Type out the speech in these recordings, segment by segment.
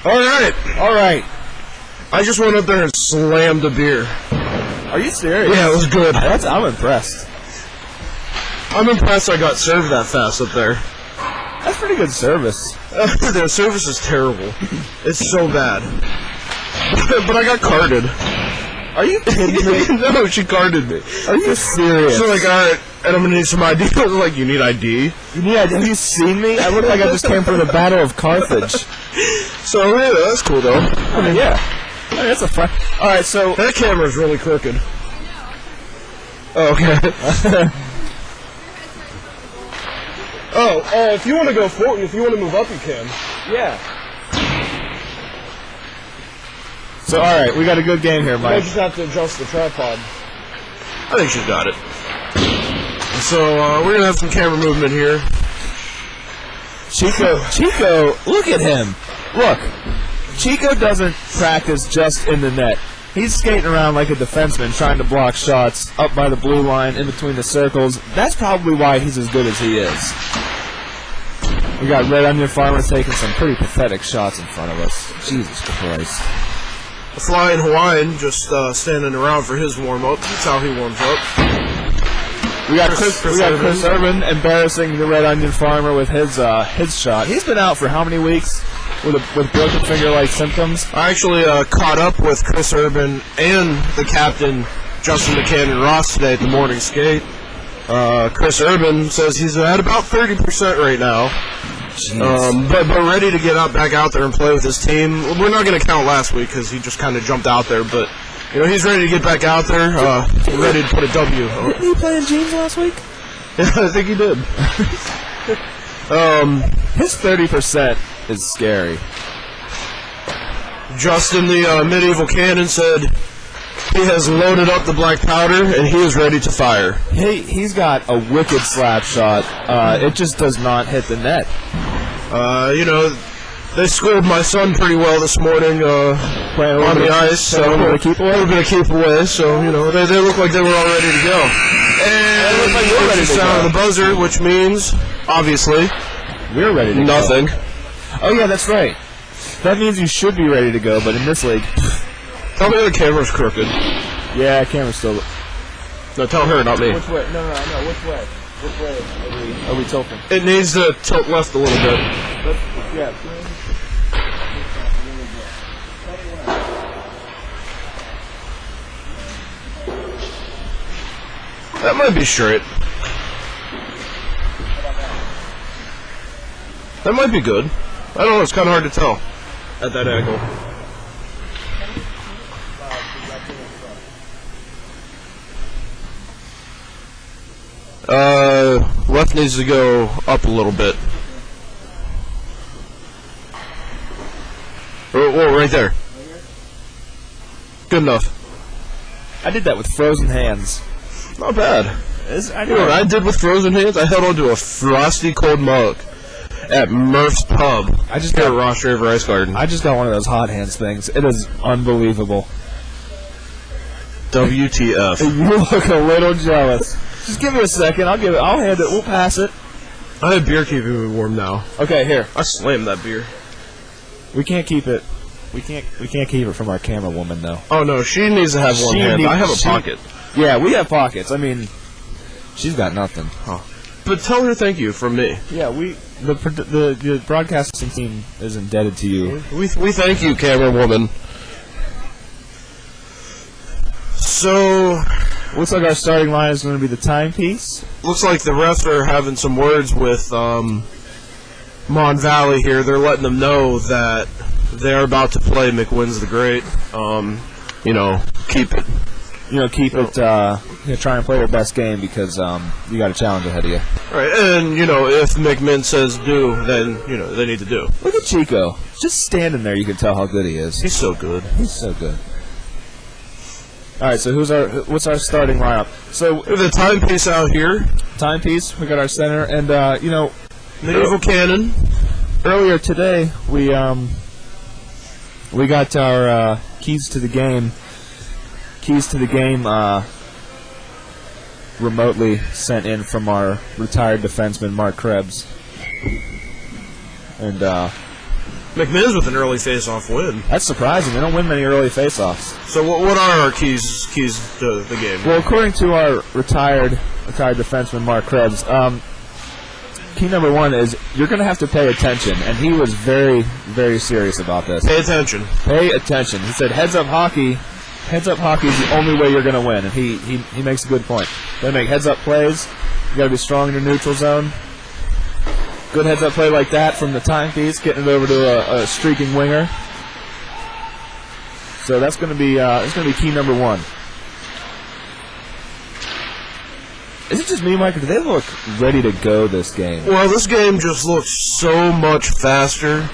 All right. I just went up there and slammed a beer. Are you serious? Yeah, it was good. I'm impressed. I'm impressed I got served that fast up there. That's pretty good service. The service is terrible. It's so bad. But I got carded. Are you kidding me? No, she carded me. Are you serious? So like, alright, and I'm gonna need some ID. I was like, you need ID? You need ID? Have you seen me? I look like I just came from the Battle of Carthage. So, yeah, that's cool though. I mean, yeah. I mean, that's a fun. Alright, so. That camera's really crooked. Oh, okay. Oh, if you want to go forward, if you want to move up, you can. Yeah. So, alright, we got a good game here, Mike. I just have to adjust the tripod. I think she's got it. So, we're going to have some camera movement here. Chico, look at him. Look, Chico doesn't practice just in the net. He's skating around like a defenseman trying to block shots up by the blue line in between the circles. That's probably why he's as good as he is. We got Red Onion Farmer taking some pretty pathetic shots in front of us. Jesus Christ. The Flying Hawaiian just standing around for his warm-up. That's how he warms up. We got Chris Urban embarrassing the Red Onion Farmer with his shot. He's been out for how many weeks with broken finger-like symptoms? I actually caught up with Chris Urban and the captain, Justin McCann Ross, today at the morning skate. Chris Urban says he's at about 30% right now. But ready to get back out there and play with his team. We're not going to count last week because he just kind of jumped out there, but he's ready to get back out there, ready to put a W. Didn't he play in jeans last week? Yeah, I think he did. His 30% is scary. Justin, the medieval cannon, said he has loaded up the black powder and he is ready to fire. He's got a wicked slap shot. It just does not hit the net. They schooled my son pretty well this morning on the ice. So a little bit of keep away. So they look like they were all ready to go. And it looks like we're ready to sound of the buzzer, which means obviously we're ready to nothing. Go. Oh yeah, that's right. That means you should be ready to go, but in this league. Tell me the camera's crooked. Yeah, camera's still. No, tell her, not me. Which way? No. Which way? Which way are we tilting? It needs to tilt left a little bit. Yeah. That might be straight. That might be good. I don't know, it's kind of hard to tell at that angle. Left needs to go up a little bit. Whoa, right there. Good enough. I did that with frozen hands. Not bad. I know what I did with frozen hands? I held onto a frosty cold mug at Murph's Pub. I just got Rostraver Ice Garden. I just got one of those hot hands things. It is unbelievable. WTF. You look a little jealous. Just give me a second. I'll hand it. We'll pass it. I have beer keeping me warm now. Okay, here. I slammed that beer. We can't keep it. We can't keep it from our camera woman though. Oh no, she needs to have one hand. I have a pocket. Yeah, we have pockets. I mean, she's got nothing. Huh. But tell her thank you from me. Yeah, the broadcasting team is indebted to you. We thank you, camera woman. So, looks like our starting line is going to be the timepiece. Looks like the refs are having some words with Mon Valley here. They're letting them know that they're about to play McMinn's the Great. Keep it. Try and play their best game because you got a challenge ahead of you. Right, and if McMinn says do, then they need to do. Look at Chico, just standing there. You can tell how good he is. He's so good. He's so good. All right, so what's our starting lineup? So the timepiece out here. Timepiece. We got our center, and medieval cannon. Earlier today, we got our keys to the game. Remotely sent in from our retired defenseman Mark Krebs, and McMinn's with an early face-off win. That's surprising. They don't win many early face-offs. So what are our keys to the game? Well, according to our retired defenseman, Mark Krebs, key number one is you're going to have to pay attention, and he was very, very serious about this. Pay attention. Pay attention. He said heads-up hockey is the only way you're going to win, and he makes a good point. You got to make heads-up plays. You got to be strong in your neutral zone. Good heads-up play like that from the timepiece, getting it over to a streaking winger. So that's going to be key number one. Is it just me, Mike, or do they look ready to go this game? Well, this game just looks so much faster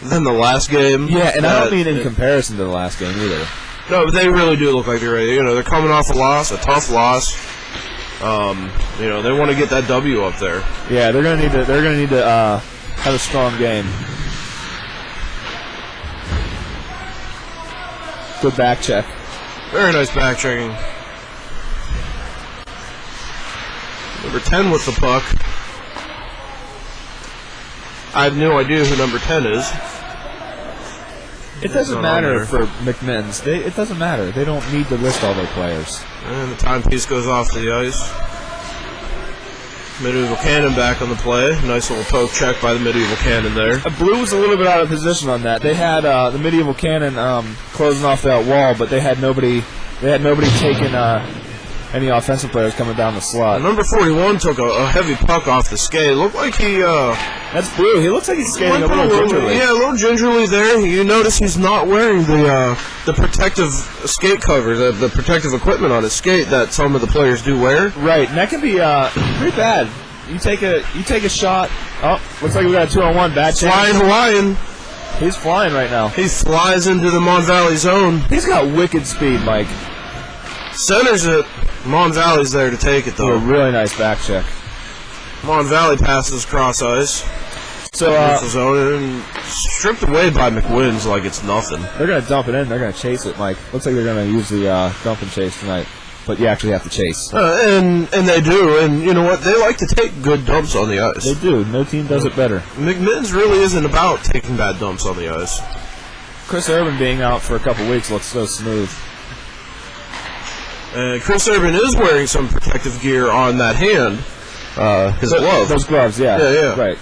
than the last game. Yeah, and I don't mean in comparison to the last game either. No, but they really do look like they're ready. You know, they're coming off a loss, a tough loss. You know, they want to get that W up there. Yeah, they're gonna need to have a strong game. Good back check. Very nice back checking. Number 10 with the puck. I have no idea who number 10 is. It doesn't matter for McMinn's. It doesn't matter. They don't need to list all their players. And the timepiece goes off to the ice. Medieval Cannon back on the play. Nice little poke check by the Medieval Cannon there. Blue was a little bit out of position on that. They had the Medieval Cannon closing off that wall, but they had nobody taking any offensive players coming down the slot. Number 41 took a heavy puck off the skate. Looked like he... That's Blue. He looks like he's skating a little gingerly. Yeah, a little gingerly there. You notice he's not wearing the protective skate cover, the protective equipment on his skate that some of the players do wear. Right, and that can be pretty bad. You take a shot. Oh, looks like we got a 2-on-1. Bad chance. Flying Hawaiian. He's flying right now. He flies into the Mon Valley zone. He's got wicked speed, Mike. Centers it. Mon Valley's there to take it, though. A really nice back check. Mon Valley passes cross ice. So, zone and stripped away by McMinn's like it's nothing. They're going to dump it in. They're going to chase it, Mike. Looks like they're going to use the dump and chase tonight. But you actually have to chase. And they do. And you know what? They like to take good dumps on the ice. They do. No team does it better. McMinn's really isn't about taking bad dumps on the ice. Chris Urban being out for a couple weeks looks so smooth. Chris Urban is wearing some protective gear on that hand. His glove. Those gloves, yeah. Yeah. Right.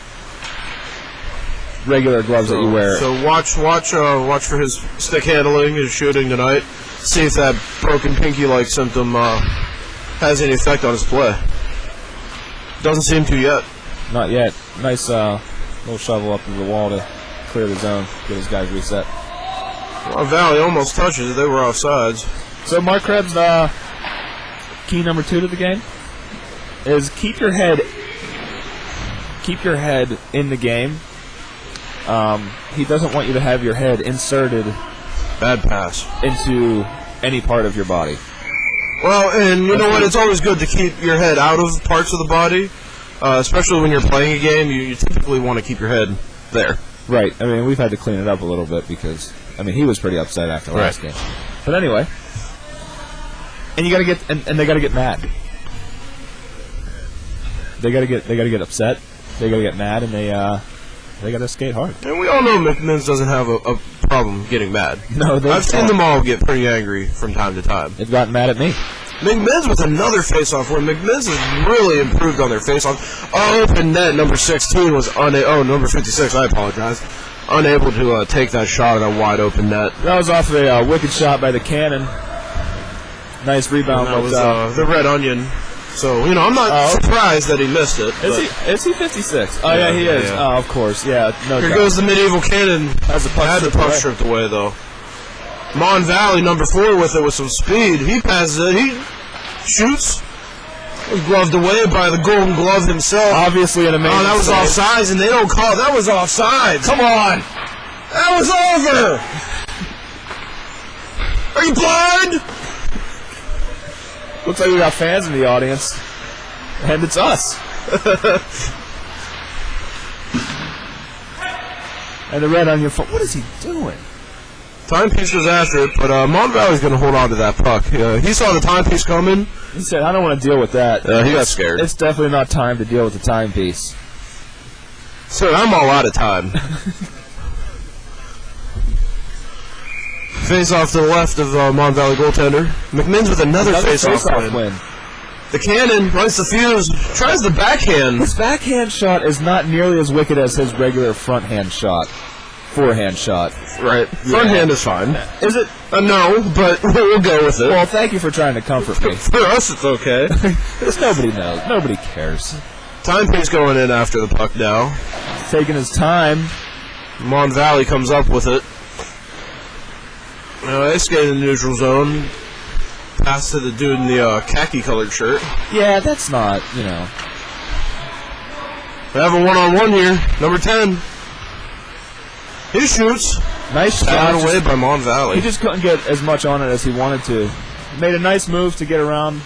Regular gloves that you wear. So watch for his stick handling, his shooting tonight. See if that broken pinky-like symptom has any effect on his play. Doesn't seem to yet. Not yet. Nice little shovel up to the wall to clear the zone, get his guys reset. Well, Valley almost touches it. They were offsides. So Mark Krebs, key number 2 to the game is keep your head in the game. He doesn't want you to have your head inserted Bad pass into any part of your body. Well, and you know what? It's always good to keep your head out of parts of the body, especially when you're playing a game. You typically want to keep your head there. Right. I mean, we've had to clean it up a little bit because he was pretty upset after last game. But anyway. And you gotta get, and they gotta get mad. They gotta get upset. They gotta get mad, and they gotta skate hard. And we all know McMinn's doesn't have a problem getting mad. No, I've seen them all get pretty angry from time to time. They've gotten mad at me. McMinn's with another face-off where McMinn's has really improved on their face-off. Open net number 16 was number 56. I apologize. Unable to take that shot at a wide open net. That was off of a wicked shot by the Cannon. Nice rebound. That was the Red Onion. So, I'm not surprised that he missed it. Is he 56? Oh, yeah, he is. Yeah. Oh, of course. Yeah, no Here doubt. goes the Medieval Cannon. Had the puck stripped away, though. Mon Valley, number 4, with it with some speed. He passes it. He shoots. Gloved away by the Golden Glove himself. Obviously an amazing that was save. offsides, and they don't call it. That was offsides. Come on. That was over. Are you blind? Looks like we got fans in the audience. And it's us. And the Red Onion, what is he doing? Timepiece was after it, but Mon Valley's going to hold on to that puck. He saw the timepiece coming. He said, I don't want to deal with that. He got scared. It's definitely not time to deal with the timepiece. Sir, I'm all out of time. face-off to the left of Mon Valley goaltender. McMinn's with another face-off win. The cannon runs the fuse, tries the backhand. His backhand shot is not nearly as wicked as his regular forehand shot. Right. Fronthand is fine. Is it? No, but we'll go with it. Well, thank you for trying to comfort me. For us, it's okay. Nobody knows. Nobody cares. Timepiece going in after the puck now. He's taking his time. Mon Valley comes up with it. They skate in the neutral zone. Pass to the dude in the khaki-colored shirt. Yeah, that's not, We have a one-on-one here. Number 10. He shoots. Nice shot. Taken away by Mon Valley. He just couldn't get as much on it as he wanted to. He made a nice move to get around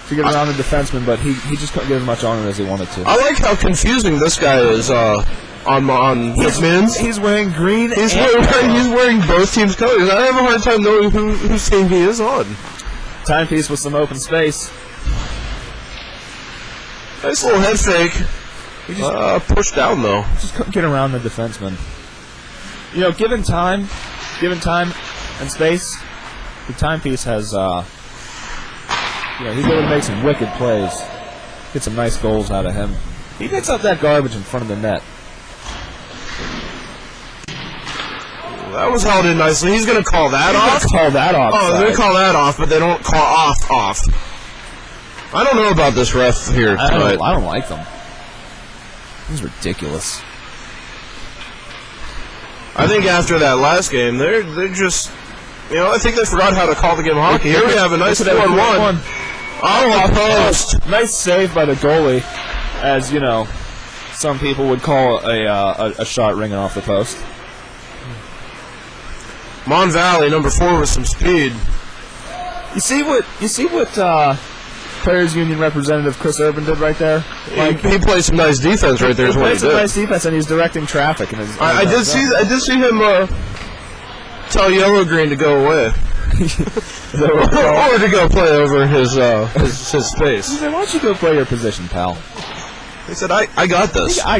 the defenseman, but he just couldn't get as much on it as he wanted to. I like how confusing this guy is on McMinn's. He's wearing green. He's wearing both teams' colors. I have a hard time knowing whose team he is on. Timepiece with some open space. Nice little head fake. He just pushed down though. Just couldn't get around the defenseman. Given time and space, the timepiece has he's able to make some wicked plays. Get some nice goals out of him. He picks up that garbage in front of the net. That was held in nicely. He's going to call that off. Call that off. Oh, they're going to call that off, but they don't call off. I don't know about this ref here tonight. I don't like them. This is ridiculous. I think after that last game, they're just, I think they forgot how to call the game of hockey. Here we have a nice 4-1. Oh, post. Nice save by the goalie, as some people would call a shot ringing off the post. Mon Valley, number 4, with some speed. You see what Players Union representative Chris Urban did right there? He played some nice defense right there. He played some nice defense, and he's directing traffic. I did see him tell Yellow Green to go away, or to go play over his space. He said, "Why don't you go play your position, pal?" He said, "I got this. I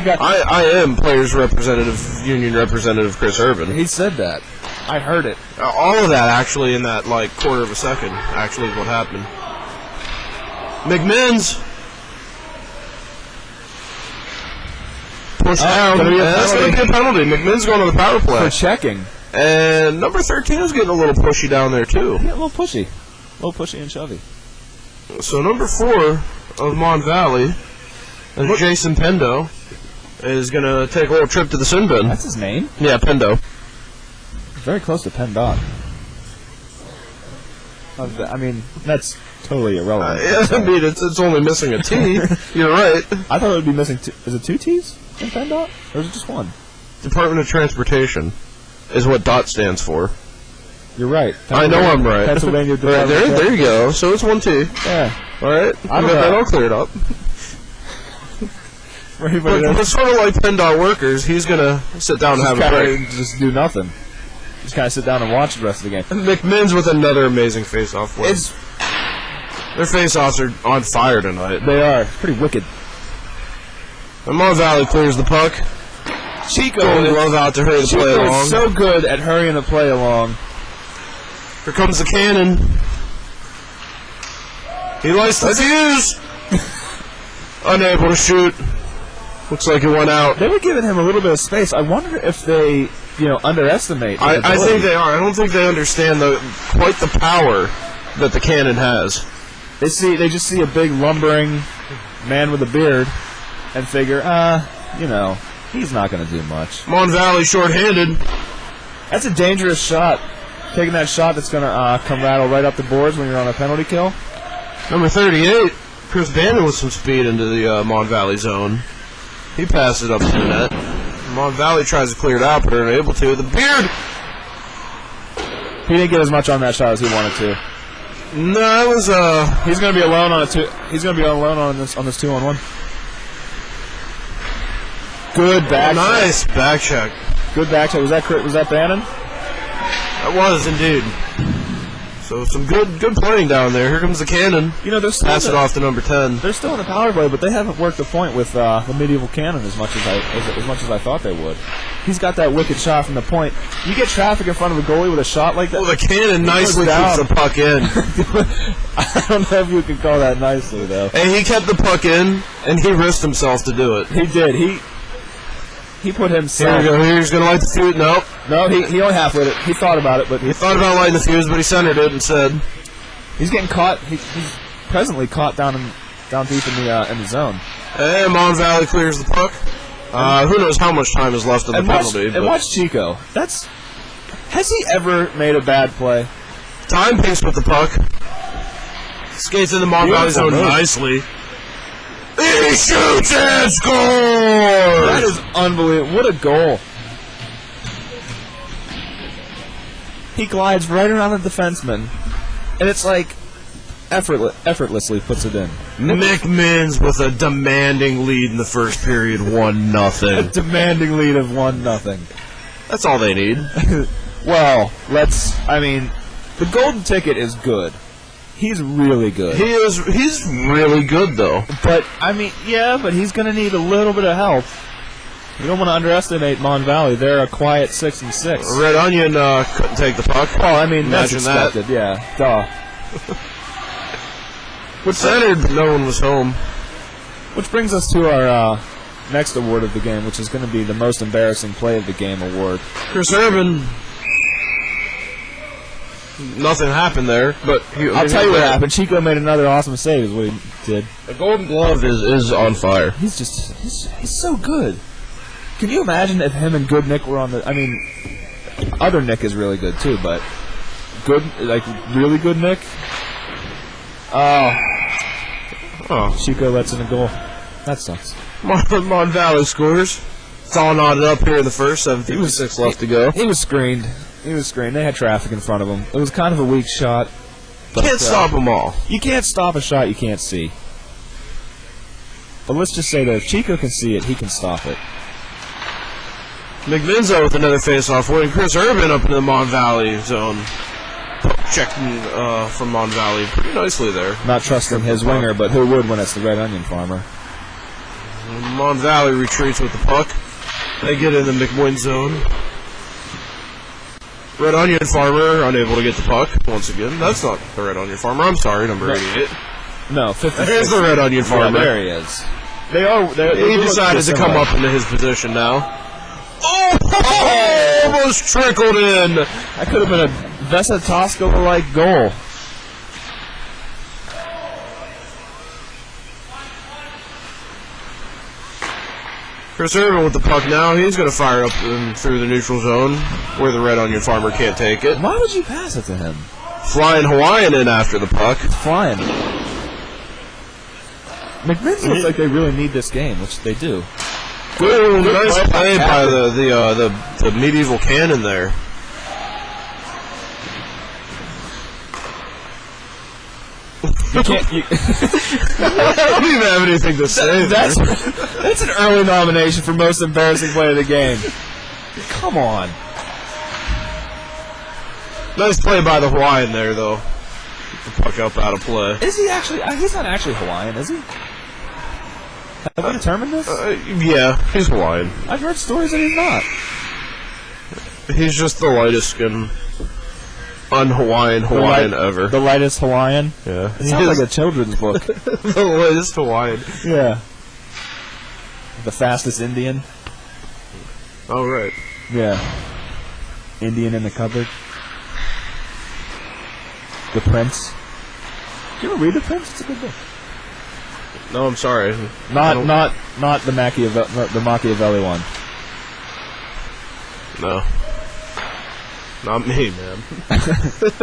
am Players Union representative Chris Urban." He said that. I heard it. All of that actually in that quarter of a second actually is what happened. McMinn's push down. That's going to be a penalty. McMinn's going to the power play for checking. And number 13 is getting a little pushy down there too. Yeah, a little pushy and shovey. So number 4 of Mon Valley, Jason Pendo, is going to take a little trip to the sin bin. That's his name? Yeah, Pendo. Very close to PennDOT. I mean, that's totally irrelevant. It's only missing a T. You're right. I thought it would be missing is it 2 T's in PennDOT? Or is it just 1? Department of Transportation is what DOT stands for. You're right. I know I'm right. Pennsylvania Right, there you go. So it's 1 T. Yeah. All right. I got that all cleared up. But sort of like PennDOT workers, he's going to sit down and have a break. Just do nothing. Just kind of sit down and watch the rest of the game. McMinn's with another amazing face-off win. Their face-offs are on fire tonight. They are. Pretty wicked. And Mon Valley clears the puck. Chico glove out to hurry the play along. Is so good at hurrying the play along. Here comes the cannon. He lights the fuse. Unable to shoot. Looks like it went out. They were giving him a little bit of space. I wonder if they, underestimate. I think they are. I don't think they understand quite the power that the cannon has. They just see a big lumbering man with a beard and figure, he's not going to do much. Mon Valley shorthanded. That's a dangerous shot. Taking that shot that's going to come rattle right up the boards when you're on a penalty kill. Number 38, Chris Bannon with some speed into the Mon Valley zone. He passes it up to the net. Mon Valley tries to clear it out, but they're unable to. The beard! He didn't get as much on that shot as he wanted to. No, it was He's going to be alone on a two. He's going to be alone on this 2-on-1. Good back. Nice back check. Good back check. Was that Bannon? That was indeed. So some good playing down there. Here comes the cannon. You know, they're still Pass it off to number 10. They're still in the power play, but they haven't worked the point with the medieval cannon as much as I thought they would. He's got that wicked shot from the point. You get traffic in front of a goalie with a shot like that. Well, the cannon nicely keeps the puck in. I don't know if you could call that nicely, though. And he kept the puck in, and he risked himself to do it. He did. He put himself... Here we go. He's going to light the fuse. Nope. No, he only half lit it. He thought about it, but... He thought about lighting the fuse, but he centered it instead. He's getting caught. He's presently caught down deep in the zone. And Mon Valley clears the puck. Who knows how much time is left of the penalty. And watch Chico. Has he ever made a bad play? Timepiece with the puck. Skates in the Mon Valley zone nicely. He shoots and scores! That is unbelievable. What a goal. He glides right around the defenseman, and it's like effortlessly puts it in. McMinn's with a demanding lead in the first period, 1-0. A demanding lead of 1-0. That's all they need. Well, the golden ticket is good. He's really good. He's really good, though. But, but he's going to need a little bit of help. You don't want to underestimate Mon Valley. They're a quiet 6-6. Red Onion couldn't take the puck. Well, that's Imagine expected, yeah. Duh. Centered, no one was home. Which brings us to our next award of the game, which is going to be the most embarrassing play of the game award. Chris Urban. Nothing happened there, but I'll tell you what happened. Chico made another awesome save, is what he did. The Golden Glove is on fire. He's so good. Can you imagine if him and Good Nick were on the... other Nick is really good too, but really good Nick? Oh, Chico lets in a goal. That sucks. Mon Valley scores. It's all knotted up here in the first. 7:56 left to go. He was screened. They had traffic in front of him. It was kind of a weak shot. But, can't stop them all. You can't stop a shot you can't see. But let's just say that if Chico can see it, he can stop it. McMinn's with another face-off win. Chris Urban up into the Mon Valley zone. Checking from Mon Valley pretty nicely there. Not trusting his winger, but who would when it's the Red Onion farmer? Mon Valley retreats with the puck. They get in the McMinn zone. Red Onion farmer unable to get the puck once again. That's not the Red Onion farmer. I'm sorry, number 88. No, 56. There's the Red Onion farmer. Yeah, there he is. He decided to come up into his position now. Oh! Almost trickled in. That could have been a Vesa Tosca-like goal. Chris Urban with the puck now. He's going to fire up through the neutral zone where the Red Onion farmer can't take it. Why would you pass it to him? Flying Hawaiian in after the puck. Flying. McMinn's looks like they really need this game, which they do. Good, nice play by the medieval cannon there. You can't. I don't even have anything to say. That's an early nomination for most embarrassing play of the game. Come on. Nice play by the Hawaiian there, though. Get the puck up out of play. Is he actually? He's not actually Hawaiian, is he? Have we determined this? Yeah, he's Hawaiian. I've heard stories that he's not. He's just the lightest skin, un-Hawaiian ever. The lightest Hawaiian? Yeah. It sounds like a children's book. The lightest Hawaiian. Yeah. The fastest Indian? Oh, right. Yeah. Indian in the cupboard. The Prince. Did you ever read The Prince? It's a good book. No, I'm sorry. Not the Machiavelli one. No. Not me, man.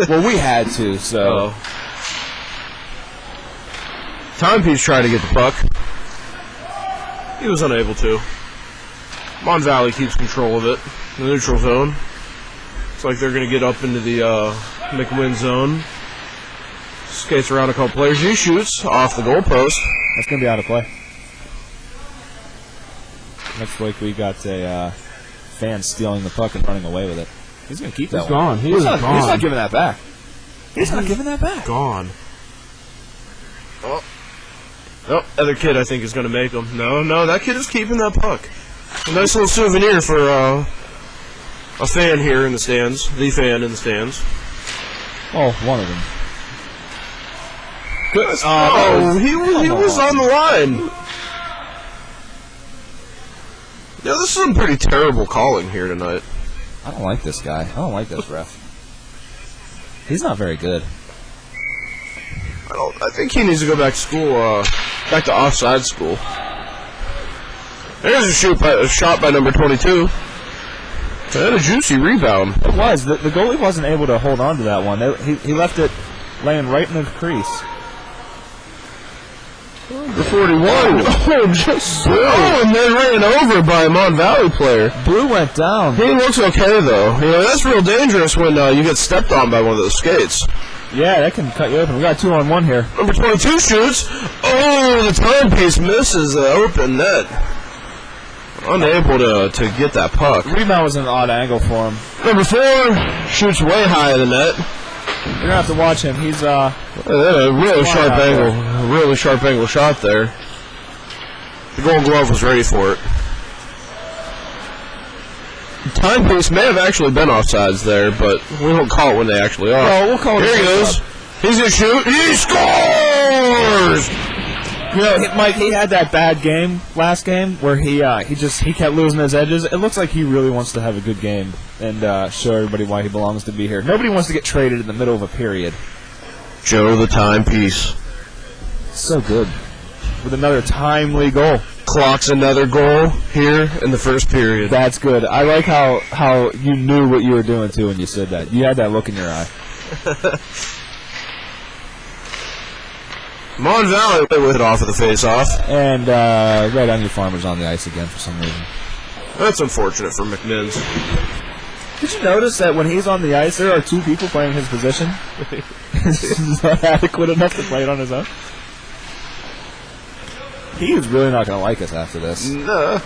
Well, we had to, so. Timepiece tried to get the puck. He was unable to. Mon Valley keeps control of it. The neutral zone. It's like they're going to get up into the McMinn zone. Skates around a couple players. He shoots off the goalpost. That's going to be out of play. Next week we got a fan stealing the puck and running away with it. He's going to keep that one. He's gone. He's not giving that back. He's not giving that back. Gone. Oh. Oh, other kid I think is going to make him. No, that kid is keeping that puck. A nice little souvenir for a fan here in the stands. The fan in the stands. Oh, one of them. Good. He was on the line. Yeah, this is some pretty terrible calling here tonight. I don't like this guy. I don't like this ref. He's not very good. I think he needs to go back to school, back to offside school. There's a shot by number 22. And a juicy rebound. It was. The goalie wasn't able to hold on to that one. He left it laying right in the crease. Number 41. And then ran over by a Mon Valley player. Blue went down. He looks okay, though. You know, that's real dangerous when you get stepped on by one of those skates. Yeah, that can cut you open. We got 2-on-1 here. Number 22 shoots. Oh, the timepiece misses the open net. Unable to get that puck. Rebound was an odd angle for him. Number 4 shoots way high in the net. You're going to have to watch him. He's a really sharp angle. A really sharp angle shot there. The Gold Glove was ready for it. The timepiece may have actually been offsides there, but we don't call it when they actually are. Well, we'll call it. Here he goes. He's going to shoot. He scores! You know, Mike, he had that bad game last game where he kept losing his edges. It looks like he really wants to have a good game and show everybody why he belongs to be here. Nobody wants to get traded in the middle of a period. Joe the timepiece. So good. With another timely goal. Clocks another goal here in the first period. That's good. I like how you knew what you were doing, too, when you said that. You had that look in your eye. Mon Valley with it off of the face-off. And Red Onion Farmer's on the ice again for some reason. That's unfortunate for McMinn's. Did you notice that when he's on the ice, there are 2 people playing his position? He's not adequate enough to play it on his own? He is really not going to like us after this. No.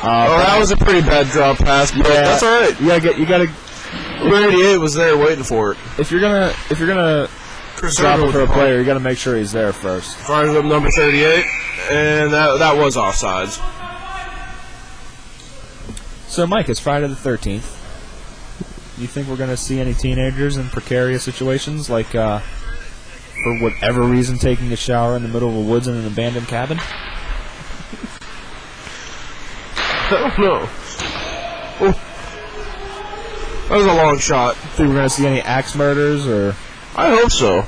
That was a pretty bad drop pass, but that's all right. You gotta. 88 was there waiting for it. If you're gonna drop it for a player, you got to make sure he's there first. Fires up number 38, and that was offsides. So, Mike, it's Friday the 13th. You think we're going to see any teenagers in precarious situations, like, for whatever reason, taking a shower in the middle of the woods in an abandoned cabin? I don't know. Oh. That was a long shot. Think we're going to see any axe murders, or... I hope so.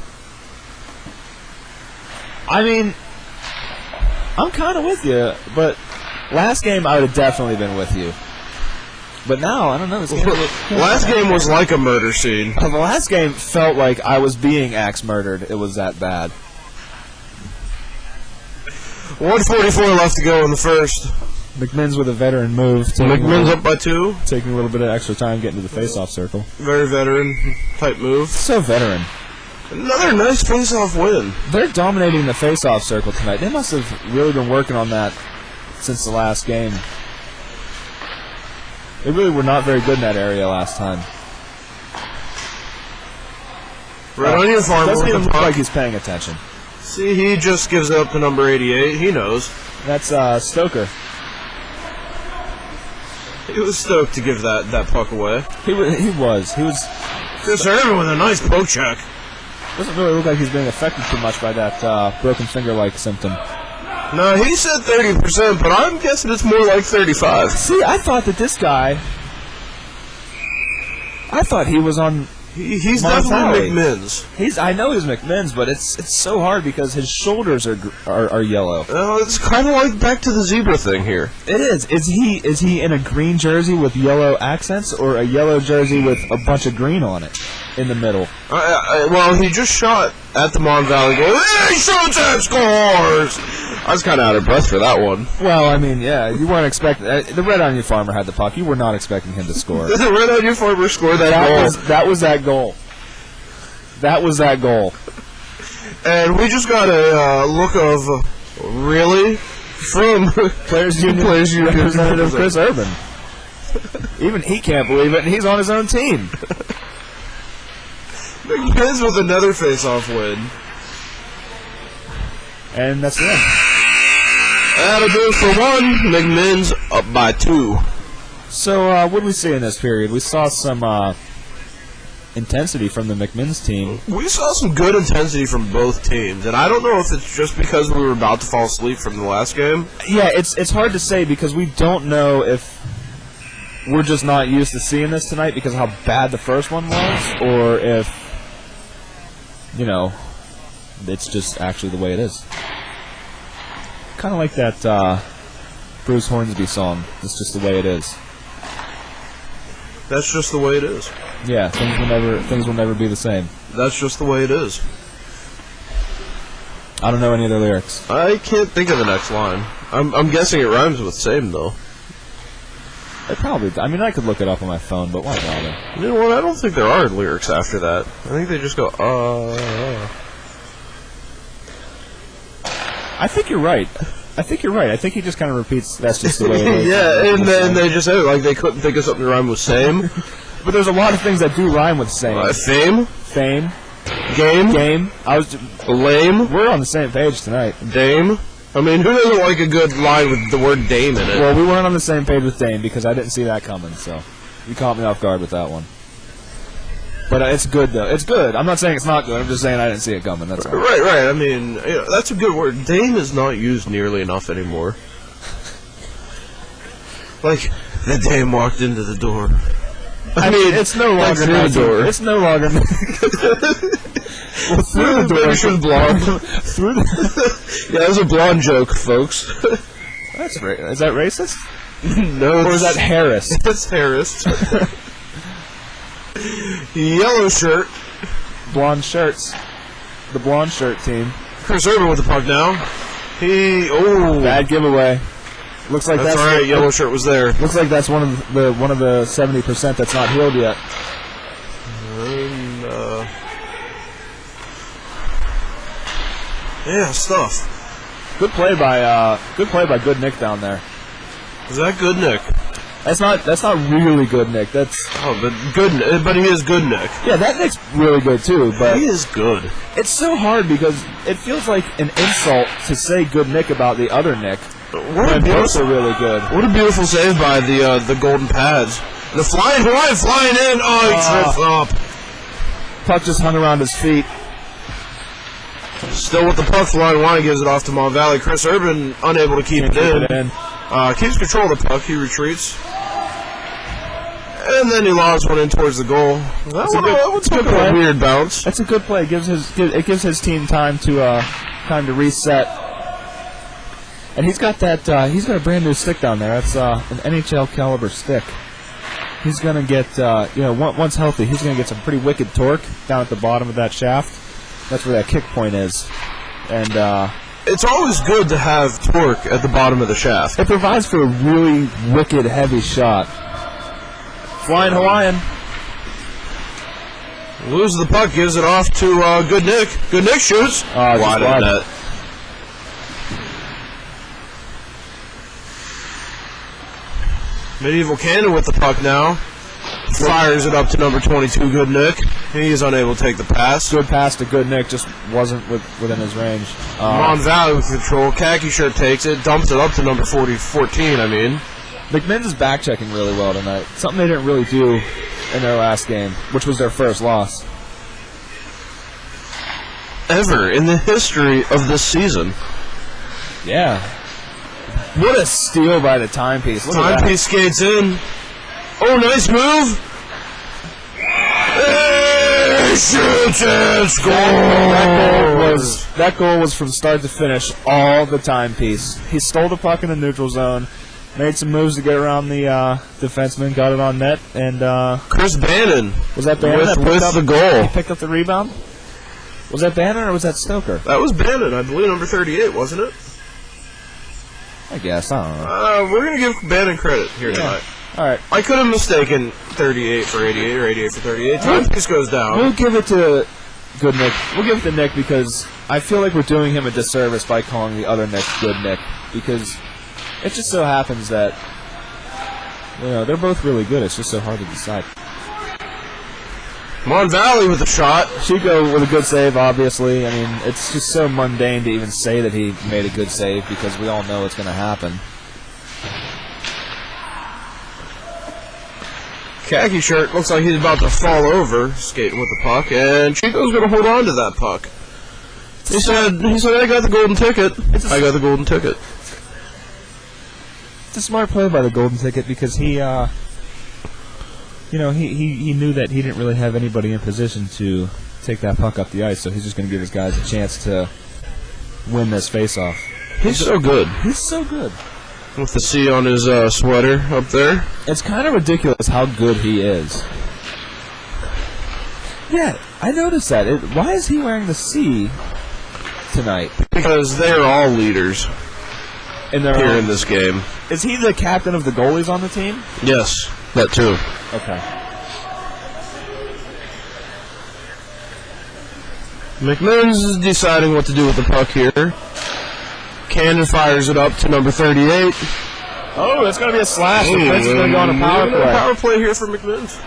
I mean, I'm kind of with you, but last game I would have definitely been with you. But now, I don't know. Last game was like a murder scene. The last game felt like I was being axe murdered. It was that bad. 1:44 left to go in the first. McMinn's with a veteran move. McMinn's up by 2. Taking a little bit of extra time getting to the face-off circle. Very veteran type move. So veteran. Another nice face-off win. They're dominating the face-off circle tonight. They must have really been working on that since the last game. They really were not very good in that area last time. Red Onion Farmer doesn't even with the look puck. like he's paying attention. See, he just gives up to number 88. He knows. That's Stoker. He was stoked to give that puck away. He was. Chris Irvin with a nice poke check. Doesn't really look like he's being affected too much by that broken finger-like symptom. No, he said 30%, but I'm guessing it's more like 35. See, I thought that this guy... I thought he was on... He's Mon definitely Valley. McMinn's. I know he's McMinn's, but it's so hard because his shoulders are yellow. It's kind of like back to the zebra thing here. It is. Is he in a green jersey with yellow accents, or a yellow jersey with a bunch of green on it in the middle? Well, he just shot at the Mon Valley goal. He shoots and scores! I was kind of out of breath for that one. Well, I mean, yeah, you weren't expecting... the Red Onion Farmer had the puck. You were not expecting him to score. The Red Onion Farmer scored that goal. That was that goal. That was that goal. And we just got a look of, really? From Players Union Representative Chris Urban. Even he can't believe it, and he's on his own team. McMinn's with another face-off win. And that's it. That'll do it for one. McMinn's up by 2. So, what did we see in this period? We saw some intensity from the McMinn's team. We saw some good intensity from both teams, and I don't know if it's just because we were about to fall asleep from the last game. Yeah, it's hard to say because we don't know if we're just not used to seeing this tonight because of how bad the first one was, or if, it's just actually the way it is. Kind of like that Bruce Hornsby song, It's Just the Way It Is. That's just the way it is. Yeah, things will never be the same. That's just the way it is. I don't know any other lyrics. I can't think of the next line. I'm guessing it rhymes with same, though. It probably. I mean, I could look it up on my phone, but why bother? You know what? I don't think there are lyrics after that. I think they just go, I think you're right. I think he just kind of repeats, that's just the way it is. Yeah, and then they just said, like, they couldn't think of something to rhyme with same. But there's a lot of things that do rhyme with same. Fame? Fame. Game? Lame? We're on the same page tonight. Dame? I mean, who doesn't like a good line with the word dame in it? Well, we weren't on the same page with Dame because I didn't see that coming, so you caught me off guard with that one. But it's good, though. It's good. I'm not saying it's not good. I'm just saying I didn't see it coming. That's all. Right. I mean, that's a good word. Dame is not used nearly enough anymore. Like, the dame walked into the door. I mean, it's no longer through the door. It's no longer. Well, through the door. She was blonde. Through the. Yeah, that was a blonde joke, folks. That's is that racist? No. Or is that Harris? It's Harris. Yellow shirt. Blonde shirts. The blonde shirt team. Chris Urban with the puck now. Bad giveaway. Looks like that's all right. Yellow shirt was there. Looks like that's one of the 70% that's not healed yet. And, yeah, stuff. Good play by Good Nick down there. Is that Good Nick? That's not really Good Nick. But he is Good Nick. Yeah, that Nick's really good too. But he is good. It's so hard because it feels like an insult to say Good Nick about the other Nick. Both are really good. What a beautiful save by the golden pads. The flying Hawaiian flying in. Oh, he trips up. Puck just hung around his feet. Still with the puck, flying Hawaiian gives it off to Mon Valley. Chris Urban unable to keep it in. Keeps control of the puck. He retreats. And then he lobs one in towards the goal. That was a good weird bounce. That's a good play. It gives his team time to reset. And he's got he's got a brand new stick down there. That's an NHL caliber stick. He's gonna get once healthy, he's gonna get some pretty wicked torque down at the bottom of that shaft. That's where that kick point is. And it's always good to have torque at the bottom of the shaft. It provides for a really wicked heavy shot. Flying Hawaiian. Loses the puck, gives it off to Good Nick. Good Nick shoots. Wide of net. Medieval Cannon with the puck now. Fires it up to number 22, Good Nick. He is unable to take the pass. Good pass to Good Nick, just wasn't within his range. Mon Valley with control. Khaki shirt takes it, dumps it up to number 14, I mean. McMinn's is back-checking really well tonight. Something they didn't really do in their last game, which was their first loss. Ever in the history of this season. Yeah. What a steal by the timepiece. Timepiece skates in. Oh, nice move. Shoots it. Score. That goal was from start to finish all the timepiece. He stole the puck in the neutral zone, made some moves to get around the defenseman, got it on net, and Chris Bannon. Was that Bannon with the goal? He picked up the rebound. Was that Bannon or was that Stoker? That was Bannon, I believe, number 38, wasn't it? I guess, I don't know. We're going to give Bannon credit here tonight. All right. I could have mistaken 38 for 88 or 88 for 38. Timepiece goes down. We'll give it to Good Nick. We'll give it to Nick because I feel like we're doing him a disservice by calling the other Nick Good Nick because it just so happens that they're both really good. It's just so hard to decide. Mon Valley with a shot. Chico with a good save, obviously. I mean, it's just so mundane to even say that he made a good save because we all know it's going to happen. Khaki shirt looks like he's about to fall over, skating with the puck, and Chico's going to hold on to that puck. He said, I got the golden ticket. I got the golden ticket. It's a smart play by the golden ticket because he, he knew that he didn't really have anybody in position to take that puck up the ice, so he's just going to give his guys a chance to win this face-off. He's so good. He's so good. With the C on his sweater up there. It's kind of ridiculous how good he is. Yeah, I noticed that. Why is he wearing the C tonight? Because they're all leaders in this game. Is he the captain of the goalies on the team? Yes, that too. Okay. McMinn's is deciding what to do with the puck here. Cannon fires it up to number 38. Oh, that's going to be a slash. The Prince is going to go on a power play. Power play here for McMinn's.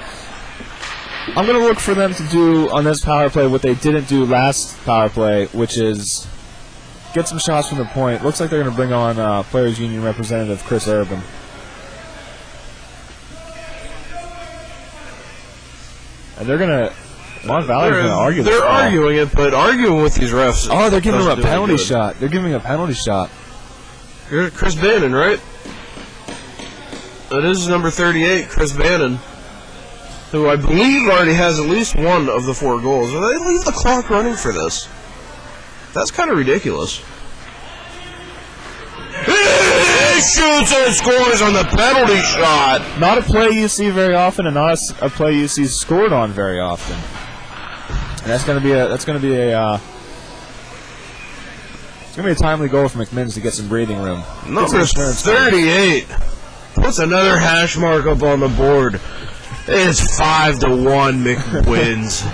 I'm going to look for them to do on this power play what they didn't do last power play, which is get some shots from the point. Looks like they're going to bring on Players Union representative Chris Urban. And they're going to... Mon Valley's going to argue this. They're arguing it, but arguing with these refs. Oh, they're giving him a penalty shot. They're giving him a penalty shot. You're Chris Bannon, right? That is number 38, Chris Bannon, who I believe already has at least one of the 4 goals. They leave the clock running for this. That's kind of ridiculous. He shoots and scores on the penalty shot. Not a play you see very often, and not a play you see scored on very often. And it's going to be a timely goal for McMinn's to get some breathing room. Number 38 puts another hash mark up on the board. It's 5-1 McMinn's.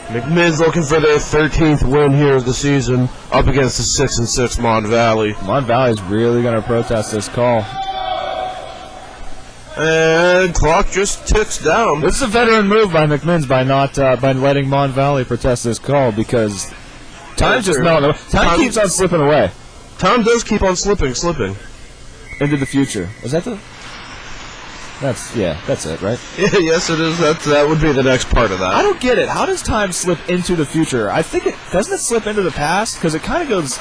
McMinn's looking for their 13th win here of the season up against the 6-6 Mon Valley. Mon Valley's really going to protest this call. And clock just ticks down. This is a veteran move by McMinn's by not by letting Mon Valley protest this call because time just melting. Time keeps on slipping away. Time does keep on slipping into the future. Is that the? That's it, right? Yeah, yes, it is. That would be the next part of that. I don't get it. How does time slip into the future? I think it doesn't slip into the past because it kind of goes,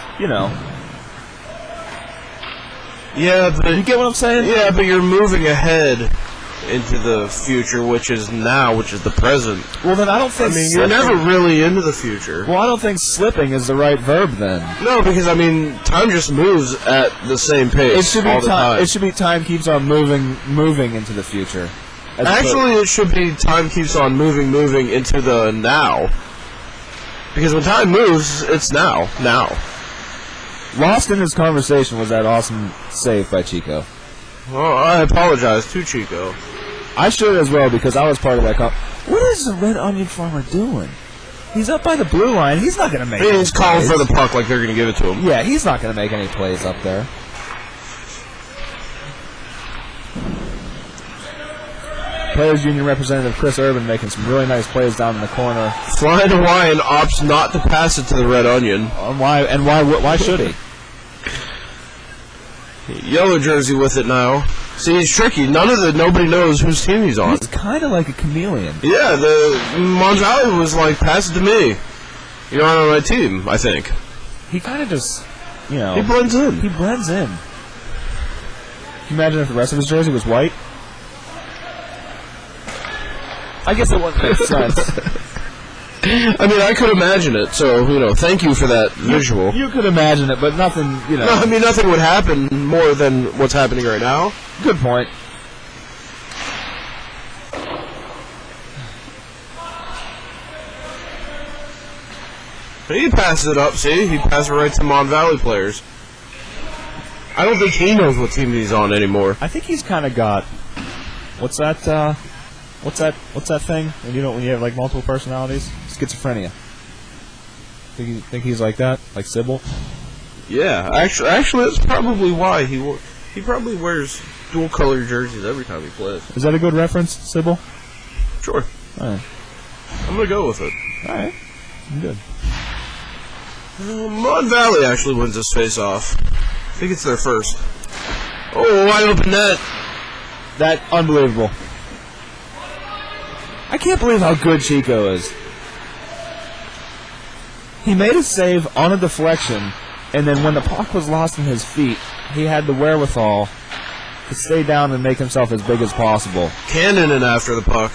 Yeah, but you get what I'm saying? Yeah, but you're moving ahead into the future, which is the present. Well, then I don't think. You're never really into the future. Well, I don't think slipping is the right verb then. No, because time just moves at the same pace. It should be all the time. It should be time keeps on moving into the future. Actually, it should be time keeps on moving into the now. Because when time moves, it's now. Lost in this conversation was that awesome save by Chico. Well, I apologize to Chico. I should as well because I was part of that call. What is the Red Onion Farmer doing? He's up by the blue line. He's not going to make. He's calling for the puck like they're going to give it to him. Yeah, he's not going to make any plays up there. Players Union representative Chris Urban making some really nice plays down in the corner. Flying Hawaiian opts not to pass it to the Red Onion. Why should he? Yellow jersey with it now. See, he's tricky. Nobody knows whose team he's on. He's kind of like a chameleon. Yeah, the Mon Valley was like, pass it to me. You're on my team, I think. He kind of just, He blends in. He blends in. Can you imagine if the rest of his jersey was white? I guess it wouldn't make sense. I could imagine it, so, thank you for that visual. You could imagine it, but nothing, No, nothing would happen more than what's happening right now. Good point. He passes it up, see? He passes it right to Mon Valley players. I don't think he knows what team he's on anymore. I think he's kind of got... What's that thing? When you have, multiple personalities? Schizophrenia. Think he's like that? Like Sybil? Yeah, actually, that's probably why he probably wears dual-colored jerseys every time he plays. Is that a good reference, Sybil? Sure. All right. I'm going to go with it. All right. Good. Mon Valley actually wins this face-off. I think it's their first. Oh, wide open net. That unbelievable. I can't believe how good Chico is. He made a save on a deflection, and then when the puck was lost in his feet, he had the wherewithal to stay down and make himself as big as possible. Cannon in after the puck.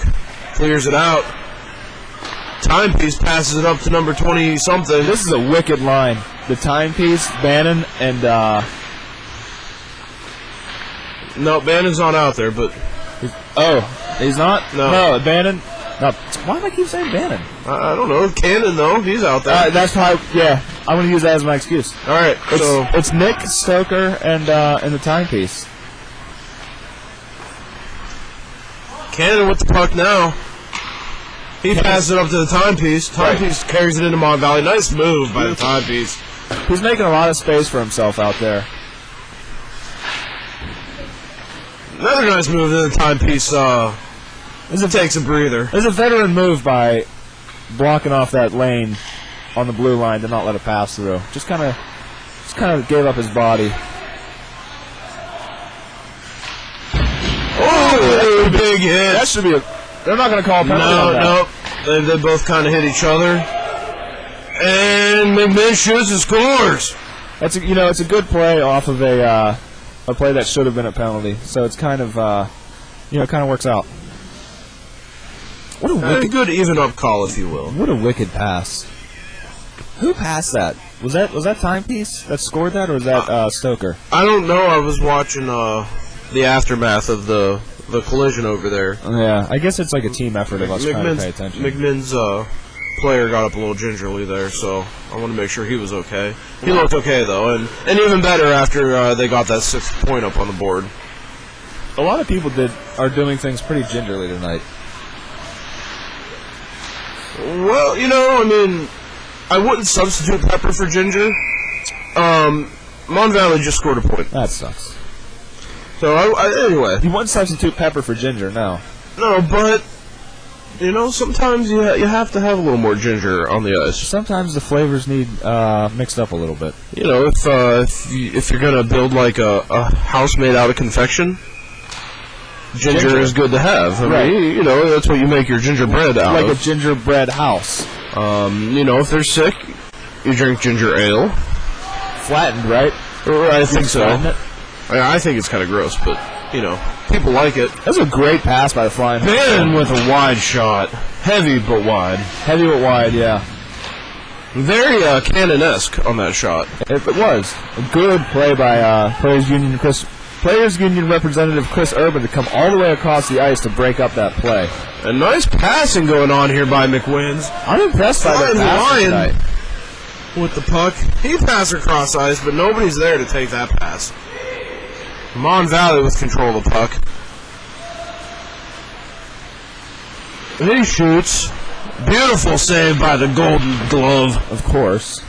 Clears it out. Timepiece passes it up to number 20-something. This is a wicked line. The timepiece, Bannon, and No, Bannon's not out there, but... he's not? No. Bannon. No, why do I keep saying Bannon? I don't know. Cannon, though. He's out there. That's probably, yeah. I'm going to use that as my excuse. All right, so... It's Nick, Stoker, and the timepiece. Cannon with the puck now. He passes it up to the timepiece. Timepiece carries it into Mon Valley. Nice move by the timepiece. He's making a lot of space for himself out there. Another nice move to the timepiece. Takes a breather. There's a veteran move by blocking off that lane on the blue line to not let it pass through. Just kind of gave up his body. Oh, big hit. That should be a... They're not going to call a penalty on that. No. They both kind of hit each other. And McMinn's shoots and scores. That's it's a good play off of a play that should have been a penalty. So it's kind of it kind of works out. What a good even up call, if you will. What a wicked pass. Who passed that? Was that timepiece that scored that, or was that Stoker? I don't know. I was watching the aftermath of the collision over there. Yeah, I guess it's like a team effort of us trying to pay attention. McMinn's player got up a little gingerly there, so I want to make sure he was okay. He looked okay, though, and even better after they got that 6th point up on the board. A lot of people are doing things pretty gingerly tonight. Well, I wouldn't substitute pepper for ginger. Mon Valley just scored a point. That sucks. So, anyway. You wouldn't substitute pepper for ginger, no. No, but, sometimes you have to have a little more ginger on the ice. Sometimes the flavors need mixed up a little bit. If you're going to build like a house made out of confection, ginger is good to have. I mean, that's what you make your gingerbread out of. Like a gingerbread house. If they're sick, you drink ginger ale. Flattened, right? I think so. It? I think it's kind of gross, but, people like it. That was a great pass by the flying. Bannon with a wide shot. Heavy but wide. Heavy but wide, yeah. Very Cannon-esque on that shot. It was. A good play by Players Union representative Chris Urban to come all the way across the ice to break up that play. A nice passing going on here by McMinn's. I'm impressed by the passing tonight. With the puck. He passed across ice, but nobody's there to take that pass. Mon Valley with control of the puck. And he shoots. Beautiful save by the Golden Glove. Of course.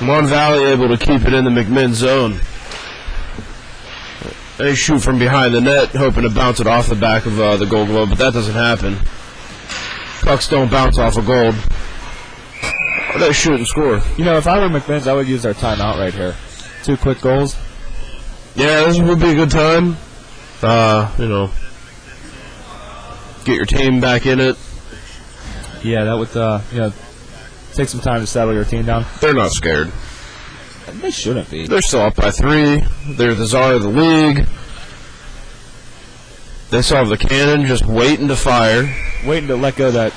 Mon Valley able to keep it in the McMinn zone. They shoot from behind the net, hoping to bounce it off the back of the Gold Glove, but that doesn't happen. Pucks don't bounce off of gold. They shoot and score. If I were McMinn's, I would use our timeout right here. 2 quick goals. Yeah, this would be a good time. Get your team back in it. Yeah, that would, take some time to settle your team down. They're not scared. They shouldn't be. They're still up by 3. They're the czar of the league. They still have the cannon just waiting to fire. Waiting to let go of that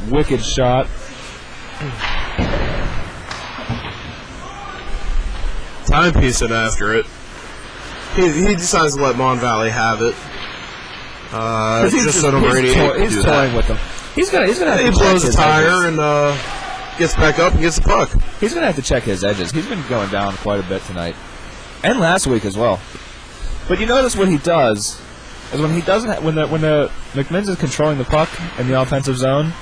wicked shot. Timepiece in after it. He decides to let Mon Valley have it. He's toying with them. He's gonna have to check his edges. He blows a tire and gets back up and gets the puck. He's gonna have to check his edges. He's been going down quite a bit tonight, and last week as well. But you notice what he does is when he doesn't when the McMinn's is controlling the puck in the offensive zone,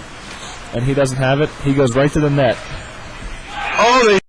and he doesn't have it, he goes right to the net. Oh, they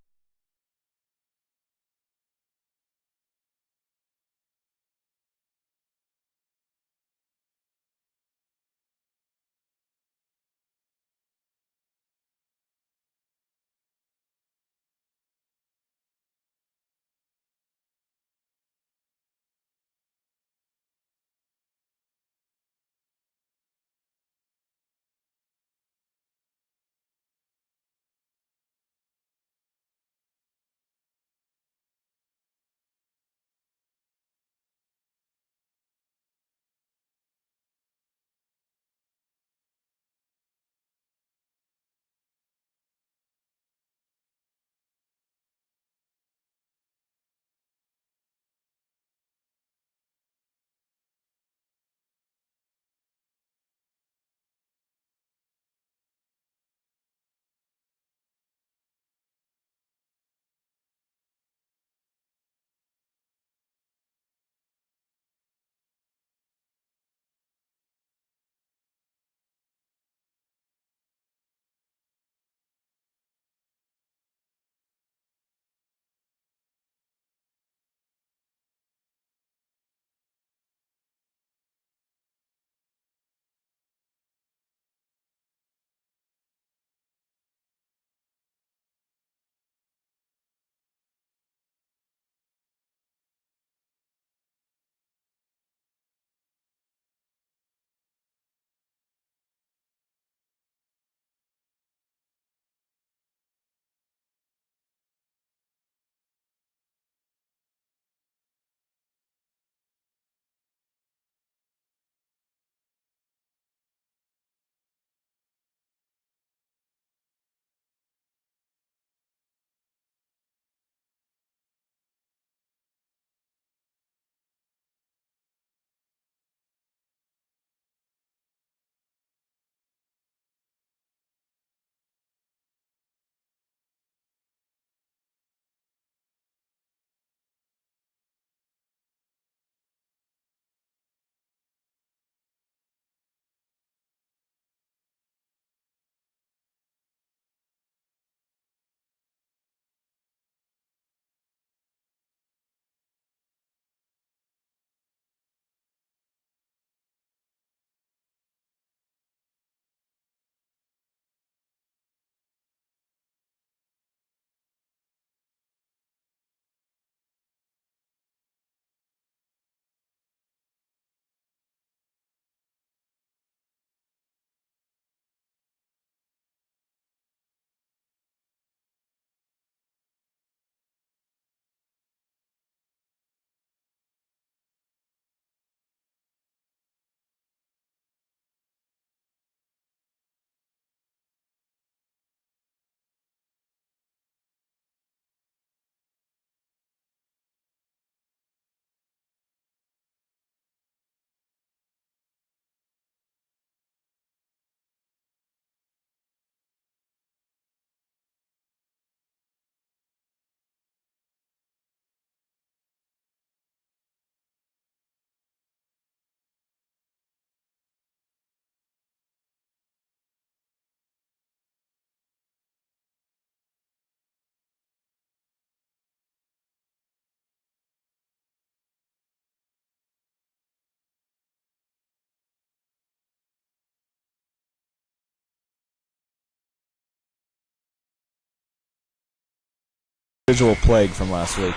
visual plague from last week.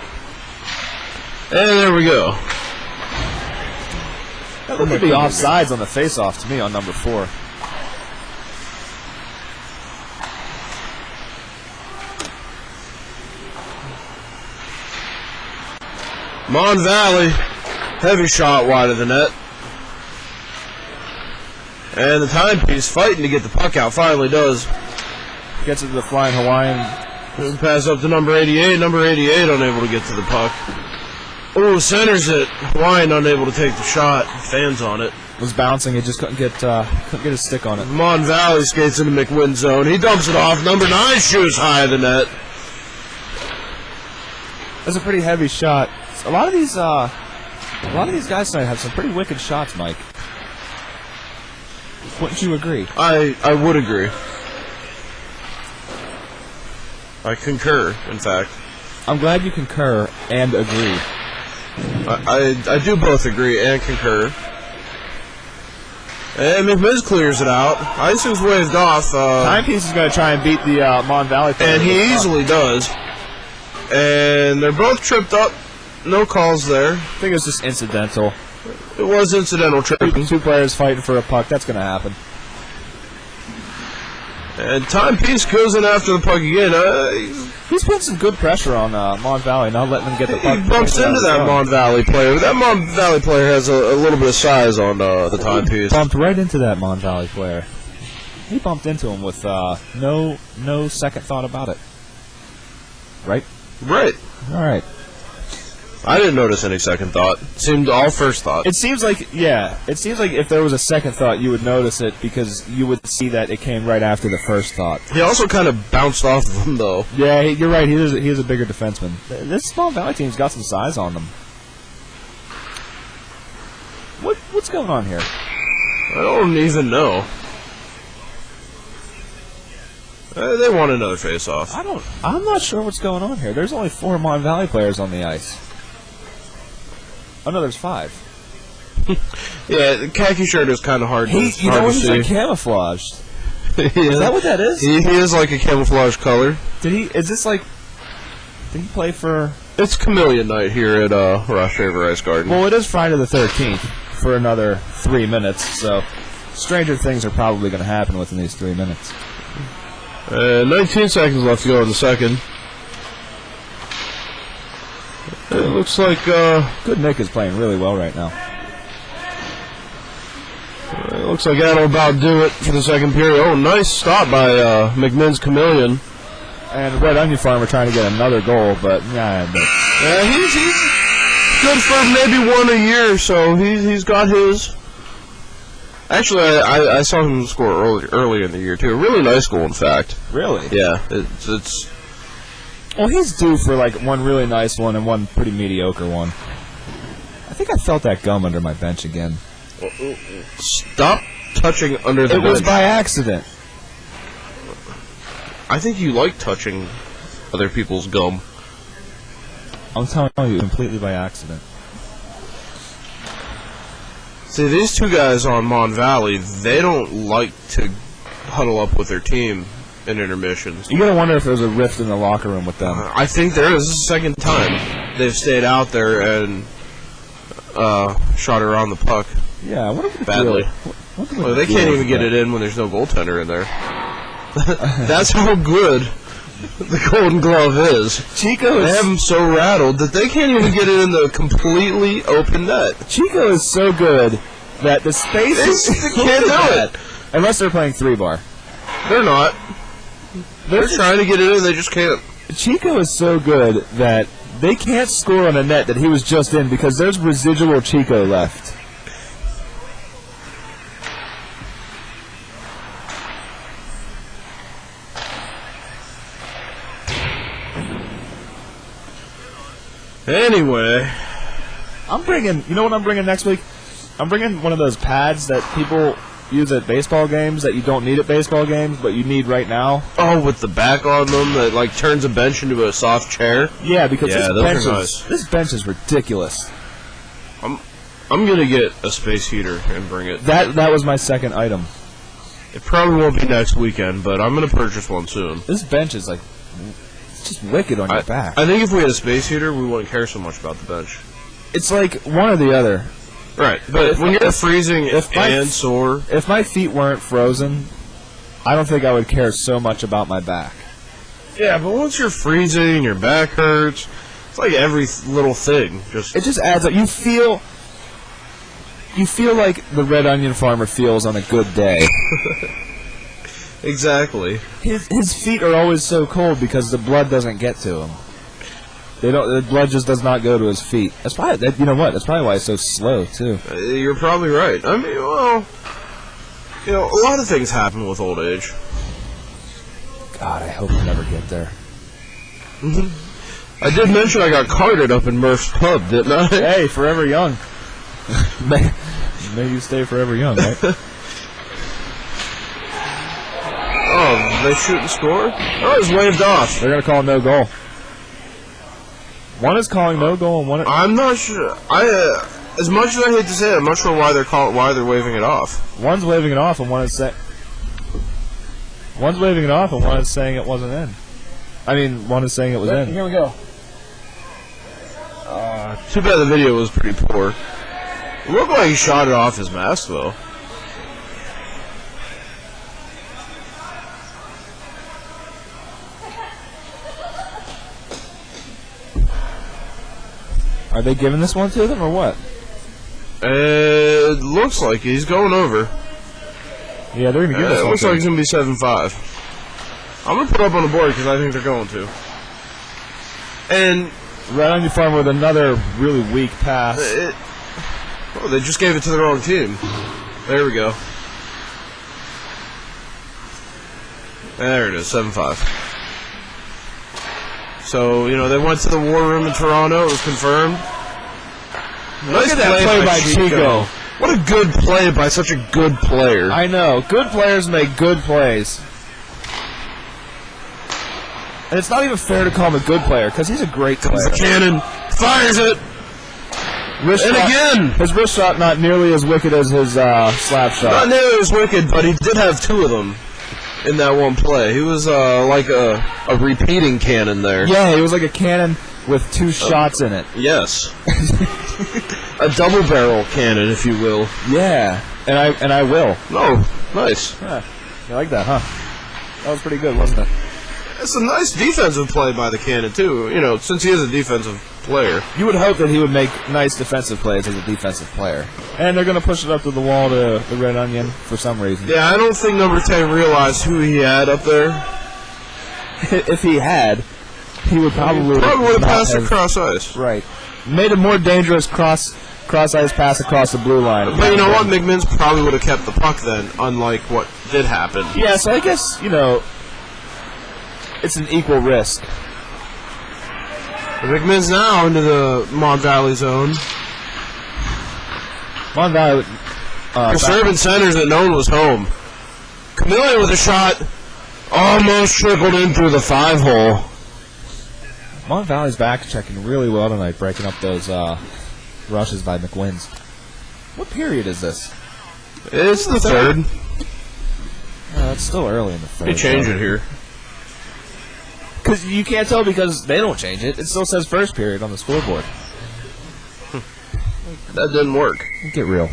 And there we go. That looked to be offsides on the face-off to me on number 4. Mon Valley, heavy shot wide of the net. And the timepiece fighting to get the puck out, finally does. Gets it to the flying Hawaiian. Pass up to number 88. Number 88 unable to get to the puck. Oh, centers it. Hawaiian unable to take the shot. Fans on it. Was bouncing. He just couldn't get his stick on it. Mon Valley skates into McMinn's zone. He dumps it off. Number 9 shoots high of the net. That's a pretty heavy shot. A lot of these guys tonight have some pretty wicked shots, Mike. Wouldn't you agree? I would agree. I concur, in fact. I'm glad you concur and agree. I do both agree and concur. And McMinn's clears it out. Icing's waved off. Timepiece is going to try and beat the Mon Valley player. And he easily does. And they're both tripped up. No calls there. I think it was just incidental. It was incidental tripping. Two players fighting for a puck. That's going to happen. And Timepiece goes in after the puck again. He's putting some good pressure on Mon Valley, not letting them get the puck. He bumps into that Mon Valley player. That Mon Valley player has a little bit of size on the Timepiece. He bumped right into that Mon Valley player. He bumped into him with no second thought about it. Right? Right. All right. I didn't notice any second thought. Seemed all first thought. It seems like if there was a second thought, you would notice it because you would see that it came right after the first thought. He also kind of bounced off of him, though. Yeah, you're right. He is a bigger defenseman. This Small Valley team's got some size on them. What's going on here? I don't even know. They want another face-off. I'm not sure what's going on here. There's only 4 Mon Valley players on the ice. Oh no, there's 5. Yeah, the khaki shirt is kind of hard to see. He's like camouflaged. Is that what that is? He is like a camouflage color. Did he play for... It's Chameleon Night here at Rostraver Ice Garden. Well, it is Friday the 13th for another 3 minutes, so stranger things are probably going to happen within these 3 minutes. 19 seconds left to go in the second. It looks like Good Nick is playing really well right now. It looks like that'll about do it for the second period. Oh, nice stop by McMinn's Chameleon. And Red Onion Farmer trying to get another goal, but he's good for maybe one a year, so he's got his. Actually, I saw him score early in the year too. A really nice goal, in fact. Really? Yeah, it's. Well, he's due for like one really nice one and one pretty mediocre one. I think I felt that gum under my bench again. Stop touching under the bench. It was by accident. I think you like touching other people's gum. I'm telling you, completely by accident. See, these two guys on Mon Valley, they don't like to huddle up with their team in intermissions. You gotta wonder if there's a rift in the locker room with them. I think there is. This is the second time they've stayed out there and shot around the puck. Yeah, I wonder if badly. Well, they can't even get it in when there's no goaltender in there. That's how good the Golden Glove is. They have them so rattled that they can't even get it in the completely open net. Chico is so good that the space they can't do it. Unless they're playing 3-bar. They're not. They're trying to get it in, they just can't. Chico is so good that they can't score on a net that he was just in because there's residual Chico left. Anyway, you know what I'm bringing next week? I'm bringing one of those pads that people use at baseball games that you don't need at baseball games, but you need right now. Oh, with the back on them that like turns a bench into a soft chair? Yeah, because nice. This bench is ridiculous. I'm gonna get a space heater and bring it. That was my second item. It probably won't be next weekend, but I'm gonna purchase one soon. This bench is like It's just wicked on your back. I think if we had a space heater, we wouldn't care so much about the bench. It's like one or the other. Right, but when you're freezing and sore... If my feet weren't frozen, I don't think I would care so much about my back. Yeah, but once you're freezing, your back hurts, it's like every little thing. It just adds up. You feel like the Red Onion farmer feels on a good day. Exactly. His feet are always so cold because the blood doesn't get to him. The blood just does not go to his feet. That's probably you know what? That's probably why it's so slow too. You're probably right. I mean, well, a lot of things happen with old age. God, I hope I never get there. I did mention I got carted up in Murph's pub, didn't I? Hey, forever young. May you stay forever young, right? Oh, they shoot and score? Oh, it's waved off. They're gonna call no goal. One is calling no goal, and one. I'm not sure. As much as I hate to say it, I'm not sure why they're waving it off. One's waving it off, and one is saying. One's waving it off, and one is saying it wasn't in. I mean, one is saying it was in. Here we go. Too bad the video was pretty poor. It looked like he shot it off his mask, though. Are they giving this one to them, or what? It looks like he's going over. Yeah, they're going to give this one. It looks like he's going to be 7-5. I'm going to put up on the board because I think they're going to. And Red Onion Farm with another really weak pass. They just gave it to the wrong team. There we go. There it is, 7-5. So, they went to the war room in Toronto. It was confirmed. Look at that play by Chico. What a good play by such a good player. I know. Good players make good plays. And it's not even fair to call him a good player, because he's a great player. Comes the cannon, fires it, again! His wrist shot not nearly as wicked as his slap shot. Not nearly as wicked, but he did have two of them in that one play. He was like a repeating cannon there. Yeah, he was like a cannon with two shots in it. Yes. A double barrel cannon, if you will. Yeah, and I will. Oh, nice. Yeah, you like that, huh? That was pretty good, wasn't it? It's a nice defensive play by the cannon, too, since he is a defensive player. You would hope that he would make nice defensive plays as a defensive player. And they're going to push it up to the wall to the Red Onion for some reason. Yeah, I don't think number 10 realized who he had up there. If he had, he would probably would have passed across ice. Right. Made a more dangerous cross ice pass across the blue line. But you know what? McMinn's probably would have kept the puck then, unlike what did happen. Yeah, so I guess, it's an equal risk. McMinn's now into the Mon Valley zone. Mon Valley. Serving centers that no one was home. Chameleon with a shot. Almost trickled in through the 5-hole. Mon Valley's back checking really well tonight, breaking up those rushes by McMinn's. What period is this? It's the third. It's still early in the third. They change it here. Because you can't tell because they don't change it. It still says first period on the scoreboard. That didn't work. Get real.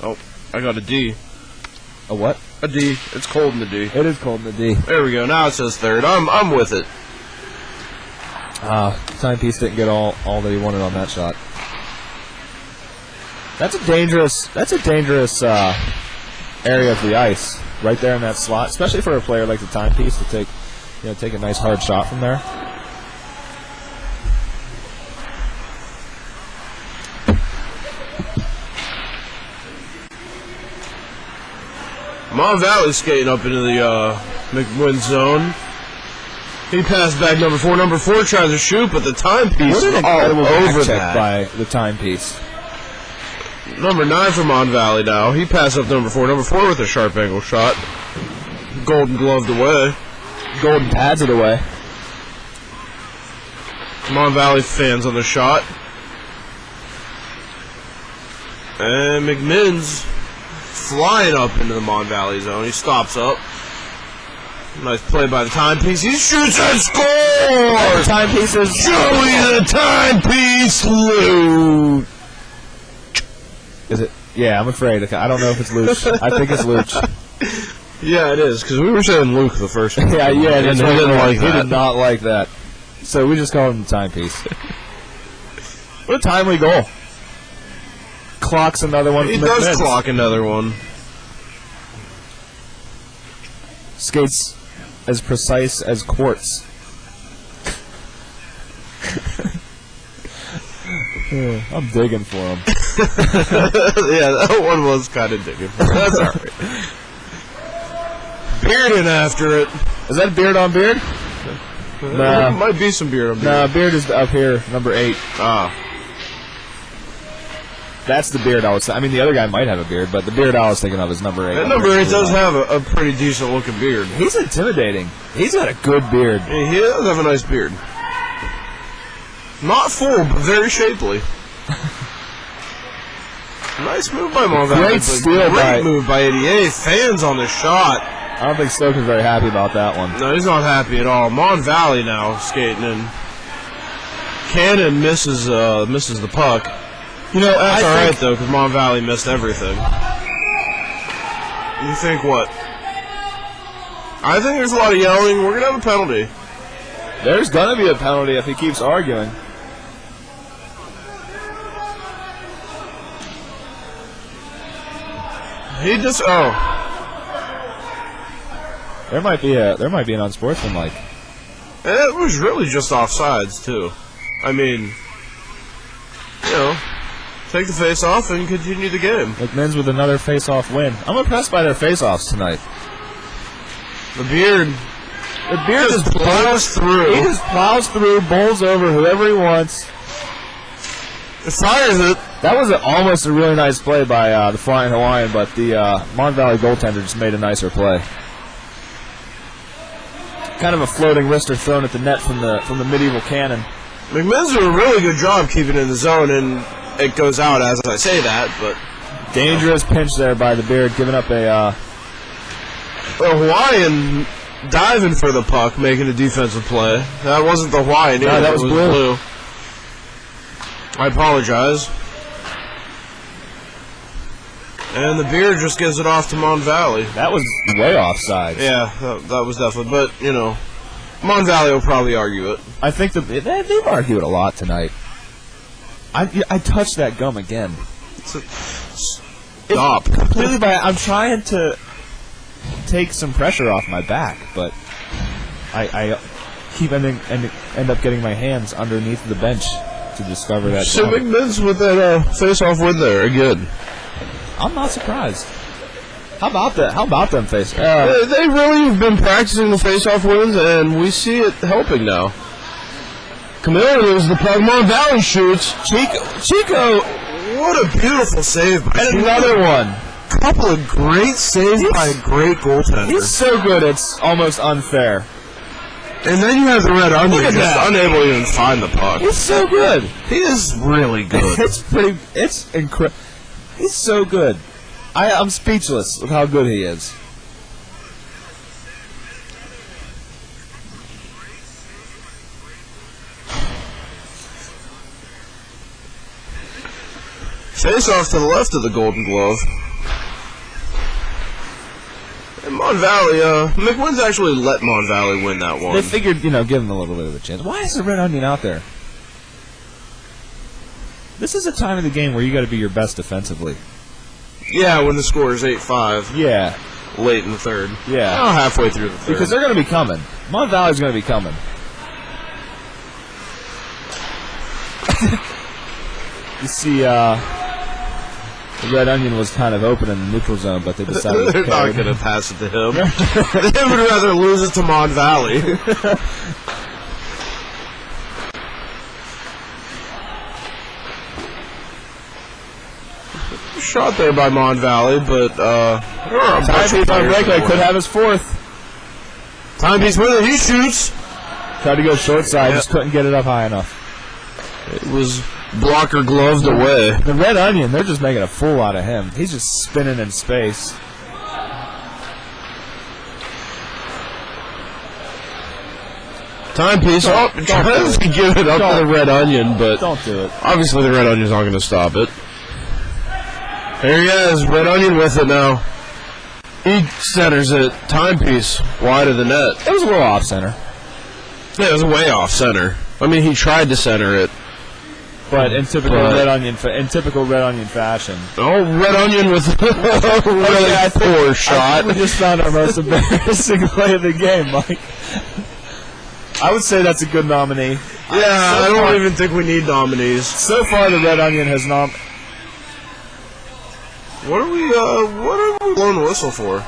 Oh, I got a D. A what? A D. It's cold in the D. It is cold in the D. There we go. Now it says third. I'm with it. Timepiece didn't get all that he wanted on that shot. That's a dangerous area of the ice right there in that slot, especially for a player like the timepiece to take a nice hard shot from there. Mon Valley skating up into the McMinn's zone. He passed back number 4. Number 4 tries to shoot, but the timepiece is all over that. By the timepiece. Number 9 for Mon Valley now. He passed up number 4. Number 4 with a sharp angle shot. Golden gloved away. Golden pads it away. Mon Valley fans on the shot. And McMinn's flying up into the Mon Valley zone. He stops up. Nice play by the timepiece. He shoots and scores! Timepieces. Joey the timepiece Luch. Is it? Yeah, I'm afraid. I don't know if it's Luch. I think it's Luch. Yeah, it is, because we were saying Luke the first one. Yeah, and he didn't like that. He did not like that. So we just called him the timepiece. What a timely goal. Clocks another one. He from does McMinn's. clock another one. Skates as precise as quartz. I'm digging for him. Yeah, that one was kind of digging. That's all right. Beard in after it. Is that beard on beard? Nah. Might be some beard on beard. No, beard is up here, number 8. Ah. That's the beard I was. I mean, the other guy might have a beard, but the beard I was thinking of is number 8. That number 8 does have a pretty decent looking beard. He's intimidating. He's got a good beard. Yeah, he does have a nice beard. Not full, but very shapely. Nice move by Mon Valley. Great steal Great move by 88. Fans on the shot. I don't think Stoke is very happy about that one. No, he's not happy at all. Mon Valley now skating in. Cannon misses the puck. You know, that's all right, though, because Mon Valley missed everything. You think what? I think there's a lot of yelling. We're going to have a penalty. There's going to be a penalty if he keeps arguing. He just... There might be an unsportsmanlike. And it was really just offsides, too. I mean, you know, take the face off and continue the game. McMinn's with another face-off win. I'm impressed by their face-offs tonight. The beard just plows through. He just plows through, bowls over whoever he wants. It fires it. That was almost a really nice play by the Flying Hawaiian, but the Mon Valley goaltender just made a nicer play. Kind of a floating wrister thrown at the net from the medieval cannon. McMinn's doing a really good job keeping in the zone, and it goes out as I say that, but... Dangerous pinch there by the beard, giving up a Hawaiian diving for the puck, making a defensive play. That wasn't the Hawaiian either. No, that was blue. I apologize. And the beard just gives it off to Mon Valley. That was way offside. Yeah, that was definitely. But, you know, Mon Valley will probably argue it. I think they've argued a lot tonight. I touched that gum again. Stop. Completely by. I'm trying to take some pressure off my back, but I keep end up getting my hands underneath the bench to discover that. So McMinn's with that face-off win there again. I'm not surprised. How about that? How about them face? They really have been practicing the face-off wins, and we see it helping now. Camilla loses the puck. Mon Valley shoots. Chico, what a beautiful save! And another one. Couple of great saves by a great goaltender. He's so good, it's almost unfair. And then you have the Red Onion just unable to even find the puck. He's so good. He is really good. It's incredible. He's so good. I'm speechless with how good he is. Face off to the left of the Golden Glove. And Mon Valley, McMinn's actually let Mon Valley win that one. They figured, give him a little bit of a chance. Why is the Red Onion out there? This is a time of the game where you got to be your best defensively. Yeah, when the score is 8-5. Yeah. Late in the third. Yeah. Oh, halfway through the third. Because they're going to be coming. Mon Valley's going to be coming. You see, the Red Onion was kind of open in the neutral zone, but they decided they're not going to pass it to him. They would rather lose it to Mon Valley. Shot there by Mon Valley, but Timepiece on breakaway could have his fourth. Timepiece with it, he shoots. Tried to go short side, just couldn't get it up high enough. It was blocker gloved away. The Red Onion, they're just making a fool out of him. He's just spinning in space. Timepiece. Oh, tries to give it up to the Red Onion, but don't do it. Obviously the Red Onion's not going to stop it. There he is, Red Onion with it now. He centers it. Timepiece wide of the net. It was a little off center. Yeah, it was way off center. I mean, he tried to center it. But in typical Red Onion fashion. Oh, Red Onion with a really poor shot. I think we just found our most embarrassing play of the game, Mike. I would say that's a good nominee. Yeah, I don't even think we need nominees. So far, the Red Onion has What are we blowing the whistle for?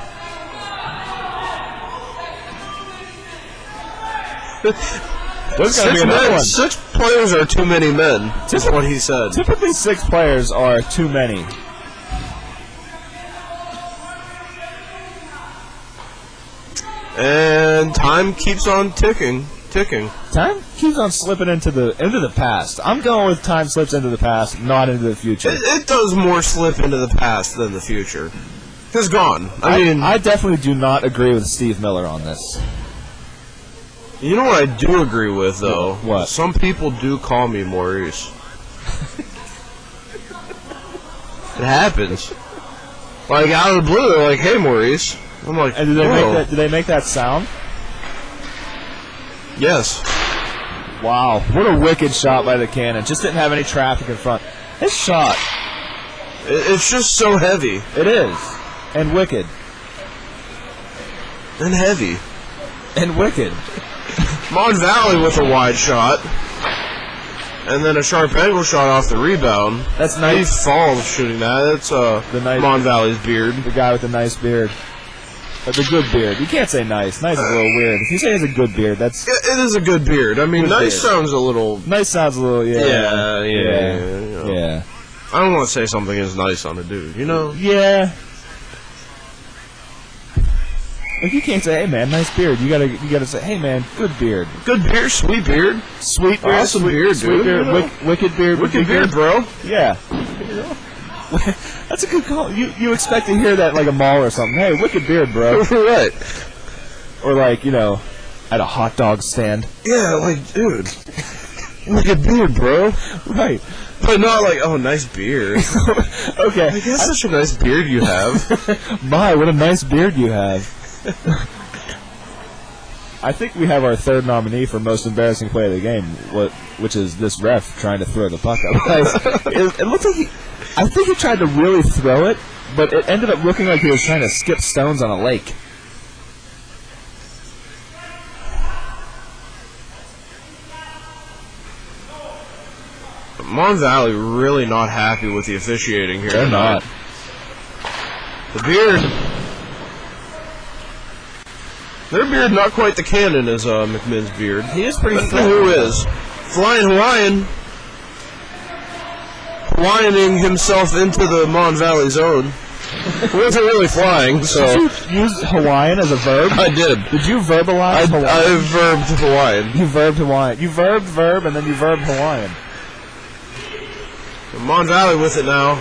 There's going to be another one. 6 players are too many men. That's what he said. Typically, 6 players are too many. And time keeps on ticking. Time keeps on slipping into the past. I'm going with time slips into the past, not into the future. It does more slip into the past than the future. It's gone. I definitely do not agree with Steve Miller on this. You know what I do agree with, though? What? Some people do call me Maurice. It happens. Like, out of the blue, they're like, hey, Maurice. I'm like, and did they make that sound? Yes. Wow. What a wicked shot by the cannon. Just didn't have any traffic in front. This shot. It's just so heavy. It is. And wicked. And heavy. And wicked. Mon Valley with a wide shot. And then a sharp angle shot off the rebound. That's nice. He falls shooting that. That's Mon Valley's beard. The guy with the nice beard. The good beard. You can't say nice. Nice is a little weird. If you say it's a good beard, that's... It is a good beard. I mean, good nice beard. sounds a little... Nice sounds a little, Yeah. Yeah. I don't want to say something is nice on a dude, you know? Yeah. If you can't say, hey man, nice beard, you gotta say, hey man, good beard. Good beard, sweet beard. Sweet beard, awesome beard, sweet dude. Beard, wicked beard, wicked beard, bro. Yeah. That's a good call. You expect to hear that like a mall or something. Hey, wicked beard, bro. Right. Or like, at a hot dog stand. Yeah, like, dude. Wicked beard, bro. Right. But not like, oh, nice beard. Okay. I guess such a nice beard you have. My, what a nice beard you have. I think we have our third nominee for most embarrassing play of the game, which is this ref trying to throw the puck up. It looks like I think he tried to really throw it, but it ended up looking like he was trying to skip stones on a lake. Mon Valley really not happy with the officiating here. They're not. The beard. Their beard not quite the cannon as McMinn's beard. He is pretty thick. Who is? Flying Hawaiian. Hawaiianing himself into the Mon Valley zone. He wasn't really flying, so... Did you use Hawaiian as a verb? I did. Did you verbalize Hawaiian? I verbed Hawaiian. You verbed Hawaiian. You verbed verb, and then you verbed Hawaiian. Mon Valley with it now.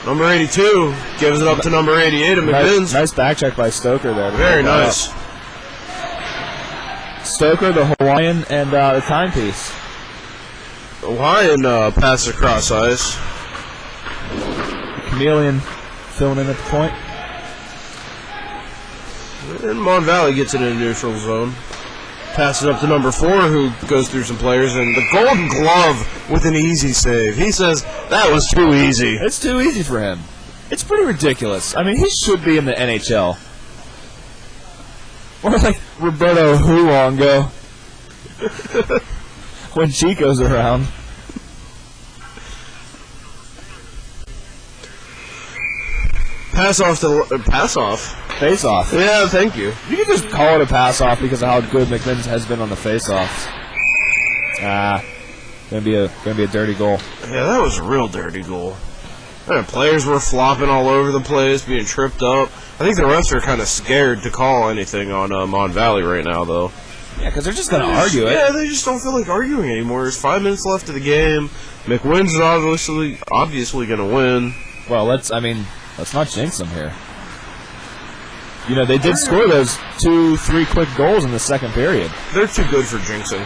Number 82 gives it up to number 88 of McMinn's. Nice back check by Stoker there. Very nice. Stoker, the Hawaiian, and the timepiece. Hawaiian passes across ice. Chameleon filling in at the point. And Mon Valley gets it in the neutral zone. Passes up to number 4, who goes through some players, and the Golden Glove with an easy save. He says, that was too easy. It's too easy for him. It's pretty ridiculous. I mean, he should be in the NHL. Or like Roberto Huongo when Chico's around. Pass off. Face off. Yeah, thank you. You can just call it a pass off because of how good McMinn's has been on the face offs. Gonna be a dirty goal. Yeah, that was a real dirty goal. Man, players were flopping all over the place, being tripped up. I think the refs are kind of scared to call anything on Mon Valley right now, though. Yeah, because they're just going to argue it. Yeah, they just don't feel like arguing anymore. There's 5 minutes left of the game. McMinn's is obviously going to win. Well, let's not jinx them here. You know, they did score those 2-3 quick goals in the second period. They're too good for jinxing.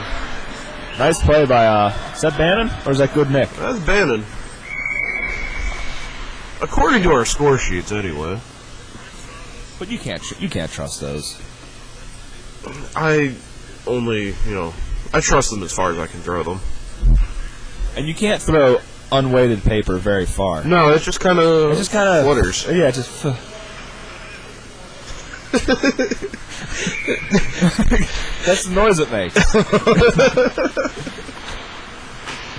Nice play by, is that Bannon, or is that Good Nick? That's Bannon. According to our score sheets, anyway. But you can't trust those. I only, I trust them as far as I can throw them. And you can't throw unweighted paper very far. No, it just kind of flutters. Yeah, it just... That's the noise it makes.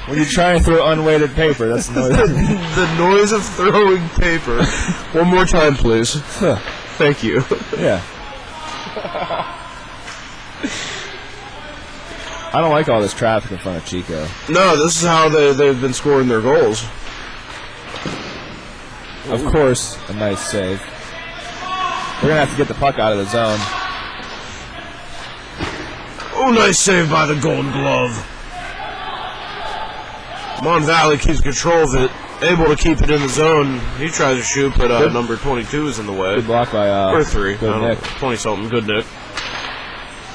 When you try and throw unweighted paper, that's the noise. The noise of throwing paper. One more time, please. Thank you. Yeah. I don't like all this traffic in front of Chico. No, this is how they've been scoring their goals. Of course, a nice save. We're going to have to get the puck out of the zone. Oh, nice save by the Golden Glove. Mon Valley keeps control of it, able to keep it in the zone. He tries to shoot, but number 22 is in the way. Good block by... or 3. Good Nick. 20-something. Good Nick.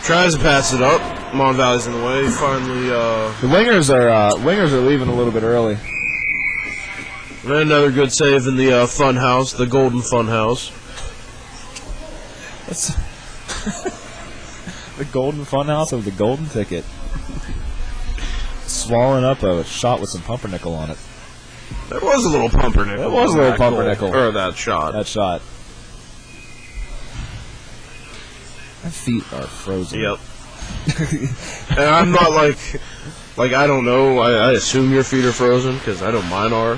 Tries to pass it up. Mon Valley's in the way. He finally... The wingers are leaving a little bit early. And another good save in the fun house, the Golden Fun House. That's the Golden Funhouse of the Golden Ticket. Swallowing up a shot with some pumpernickel on it. There was a little pumpernickel. It was a little pumpernickel. Or that shot. That shot. My feet are frozen. Yep. And I'm not like I don't know. I assume your feet are frozen because I know mine are.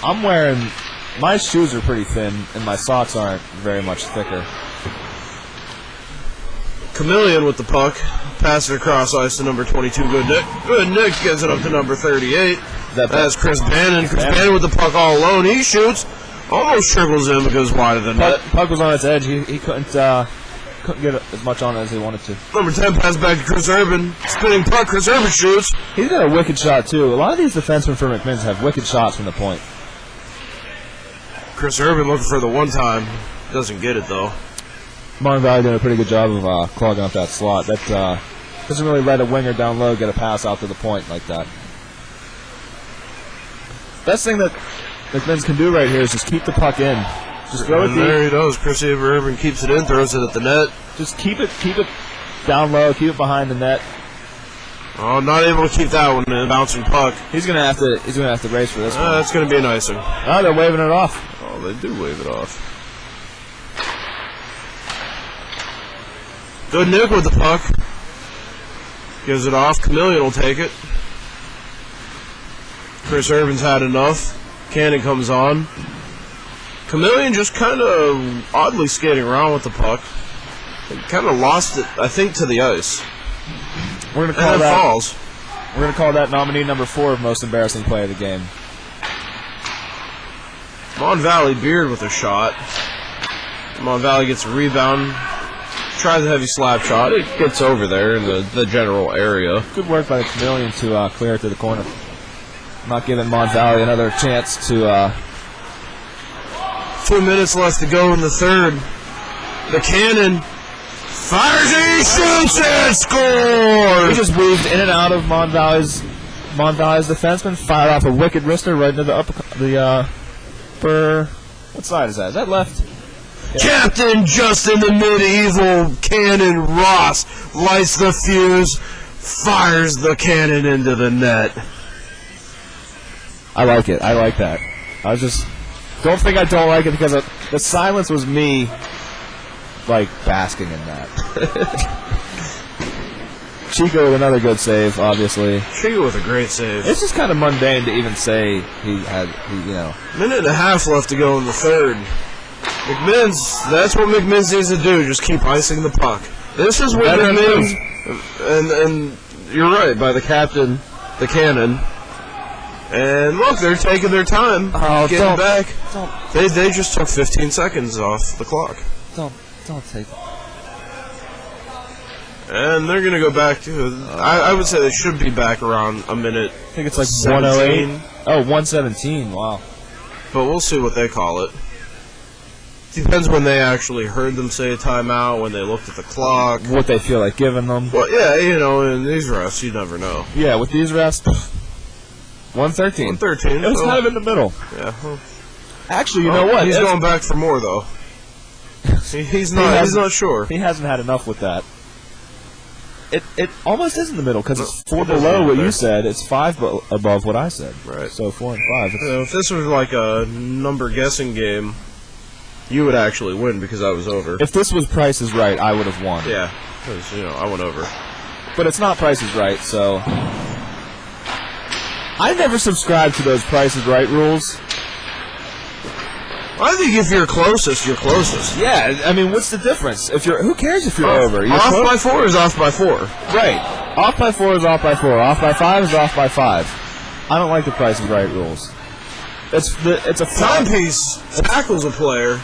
I'm wearing. My shoes are pretty thin, and my socks aren't very much thicker. Chameleon with the puck. Pass it across ice to number 22, Good Nick. Good Nick gets it up to number 38. That's Chris Bannon. Chris Bannon with the puck all alone. He shoots. Almost trickles in, but goes wide of the net. Puck was on its edge. He couldn't get as much on it as he wanted to. Number 10 pass back to Chris Urban. Spinning puck. Chris Urban shoots. He's got a wicked shot, too. A lot of these defensemen for McMinn's have wicked shots from the point. Chris Urban looking for the one time. Doesn't get it, though. Mon Valley doing a pretty good job of clogging up that slot. That doesn't really let a winger down low get a pass out to the point like that. Best thing that McMinn's can do right here is just keep the puck in. Just throw it deep. There he does. Chris Urban keeps it in, throws it at the net. Just keep it down low, keep it behind the net. Oh, not able to keep that one in. Bouncing puck. He's gonna have to race for this one. That's gonna be an icing. Oh, they're waving it off. Oh, they do wave it off. Good Nick with the puck. Gives it off. Chameleon will take it. Chris Urban's had enough. Cannon comes on. Chameleon just kind of oddly skating around with the puck. He kind of lost it, I think, to the ice. We're gonna call that falls. We're gonna call that nominee number 4 of most embarrassing play of the game. Mon Valley Beard with a shot. Mon Valley gets a rebound. Tries a heavy slap shot. It gets over there in the general area. Good work by the Chameleon to clear it to the corner. Not giving Mon Valley another chance to... 2 minutes left to go in the third. The Cannon fires and he shoots and scores! He just weaved in and out of Mon Valley's defenseman, fired off a wicked wrister right into the upper... What side is that? Is that left? Yeah. Captain Justin the Medieval Cannon Ross lights the fuse, fires the cannon into the net. I like it. I like that. I was just... Don't think I don't like it because the silence was me, like, basking in that. Chico with another good save, obviously. Chico with a great save. It's just kind of mundane to even say he Minute and a half left to go in the third. McMinn's, that's what McMinn's needs to do, just keep icing the puck. This is what McMinn's, and you're right, by the captain, the Cannon. And look, they're taking their time getting back. They just took 15 seconds off the clock. Don't take it. And they're going to go back to, I would say they should be back around a minute. I think it's like 108. Oh, 117, wow. But we'll see what they call it. Depends when they actually heard them say a timeout, when they looked at the clock. What they feel like giving them. Well, yeah, you know, in these refs, you never know. Yeah, with these refs, 113. 113. It was kind of in the middle. Yeah. Well, actually, you know what? He's going back for more, though. He's not sure. He hasn't had enough with that. It almost is in the middle because it's 4 below what you said. It's 5 above what I said. Right. So 4 and 5. If this was like a number guessing game, you would actually win because I was over. If this was Price is Right, I would have won. Yeah, because I went over. But it's not Price is Right, so I never subscribed to those Price is Right rules. I think if you're closest, you're closest. Yeah, I mean, what's the difference? Who cares if you're over? You're off by 4 is off by 4. Right. Off by 4 is off by 4. Off by 5 is off by 5. I don't like the Price is Right rules. It's a timepiece tackles a player.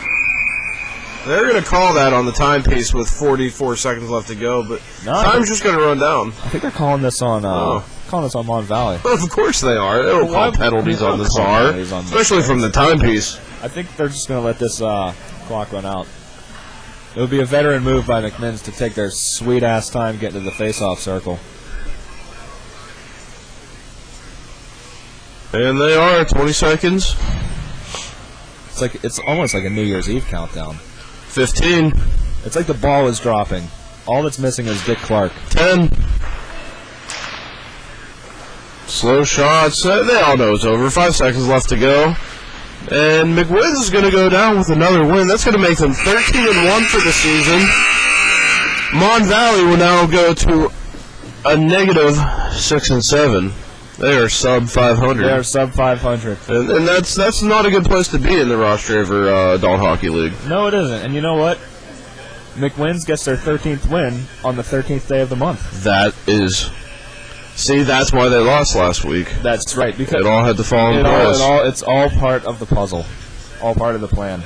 They're going to call that on the timepiece with 44 seconds left to go, but time's just going to run down. I think they're calling this on Mon Valley. Of course they are. They don't call penalties on the czar, especially from the timepiece. I think they're just going to let this clock run out. It would be a veteran move by McMinn's to take their sweet-ass time getting to the face-off circle. And they are at 20 seconds. It's almost like a New Year's Eve countdown. 15. It's like the ball is dropping. All that's missing is Dick Clark. 10. Slow shots. They all know it's over. 5 seconds left to go. And McMinn's is going to go down with another win. That's going to make them 13-1 for the season. Mon Valley will now go to a negative 6-7. They are sub 500. They are sub 500. And that's not a good place to be in the Rostraver Adult Hockey League. No, it isn't. And you know what? McMinn's gets their 13th win on the 13th day of the month. That is... See, that's why they lost last week. That's right. Because it all had to fall in place. It's all part of the puzzle. All part of the plan.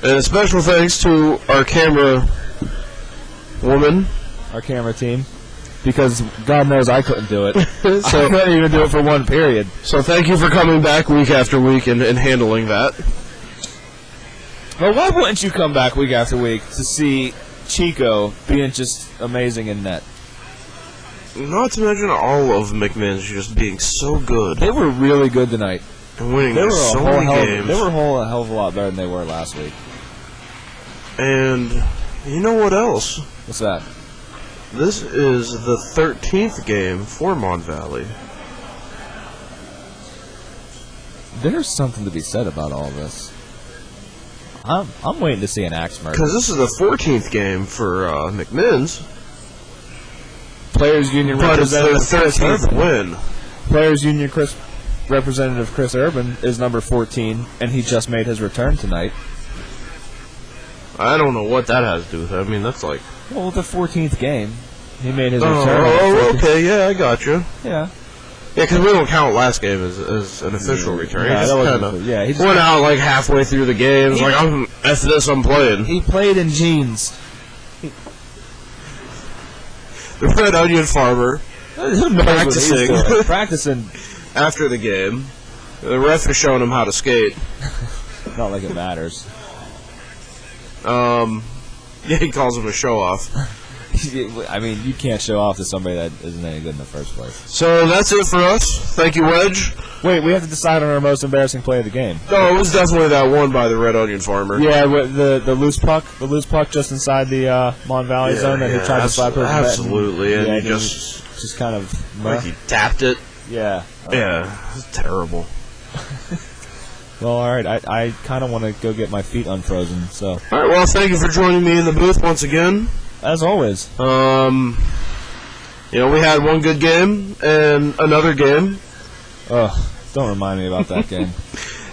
And a special thanks to our camera woman. Our camera team. Because God knows I couldn't do it. So, I couldn't even do it for one period. So thank you for coming back week after week and handling that. Well, why wouldn't you come back week after week to see Chico being just amazing in net? Not to mention all of McMinn's just being so good. They were really good tonight. And winning so many games. They were a hell of a lot better than they were last week. And you know what else? What's that? This is the 13th game for Mon Valley. There's something to be said about all this. I'm waiting to see an axe murder. Because this is the 14th game for McMinn's. Players Union representative Chris Urban. Players Union representative Chris Urban is number 14, and he just made his return tonight. I don't know what that has to do with it. I mean, that's like... Well, the 14th game, he made his return. Oh, okay, yeah, I got you. Yeah. Yeah, because we don't count last game as an official return. Yeah, he just went out like halfway through the game. He's like, F this, I'm playing. He played in jeans. The Red Onion Farmer practicing after the game. The ref is showing him how to skate. Not like it matters. Yeah, he calls him a show-off. I mean, you can't show off to somebody that isn't any good in the first place. So that's it for us. Thank you, Wedge. Wait, we have to decide on our most embarrassing play of the game. No, it was definitely that one by the Red Onion Farmer. Yeah, the loose puck, just inside the Mon Valley zone that he tried to slide over. Absolutely, and he just kind of like he tapped it. Yeah. Yeah, it was terrible. Well, all right. I kind of want to go get my feet unfrozen. So. All right. Well, thank you for joining me in the booth once again. As always. We had one good game and another game. Don't remind me about that game.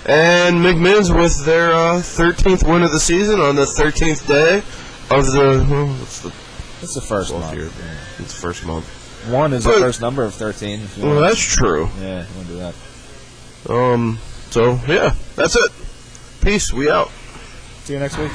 And McMinn's with their 13th win of the season on the 13th day of the. It's the first month. Year. It's the first month. 1 is the first number of 13. Well, that's true. Yeah, you want to do that. So yeah, that's it. Peace. We out. See you next week.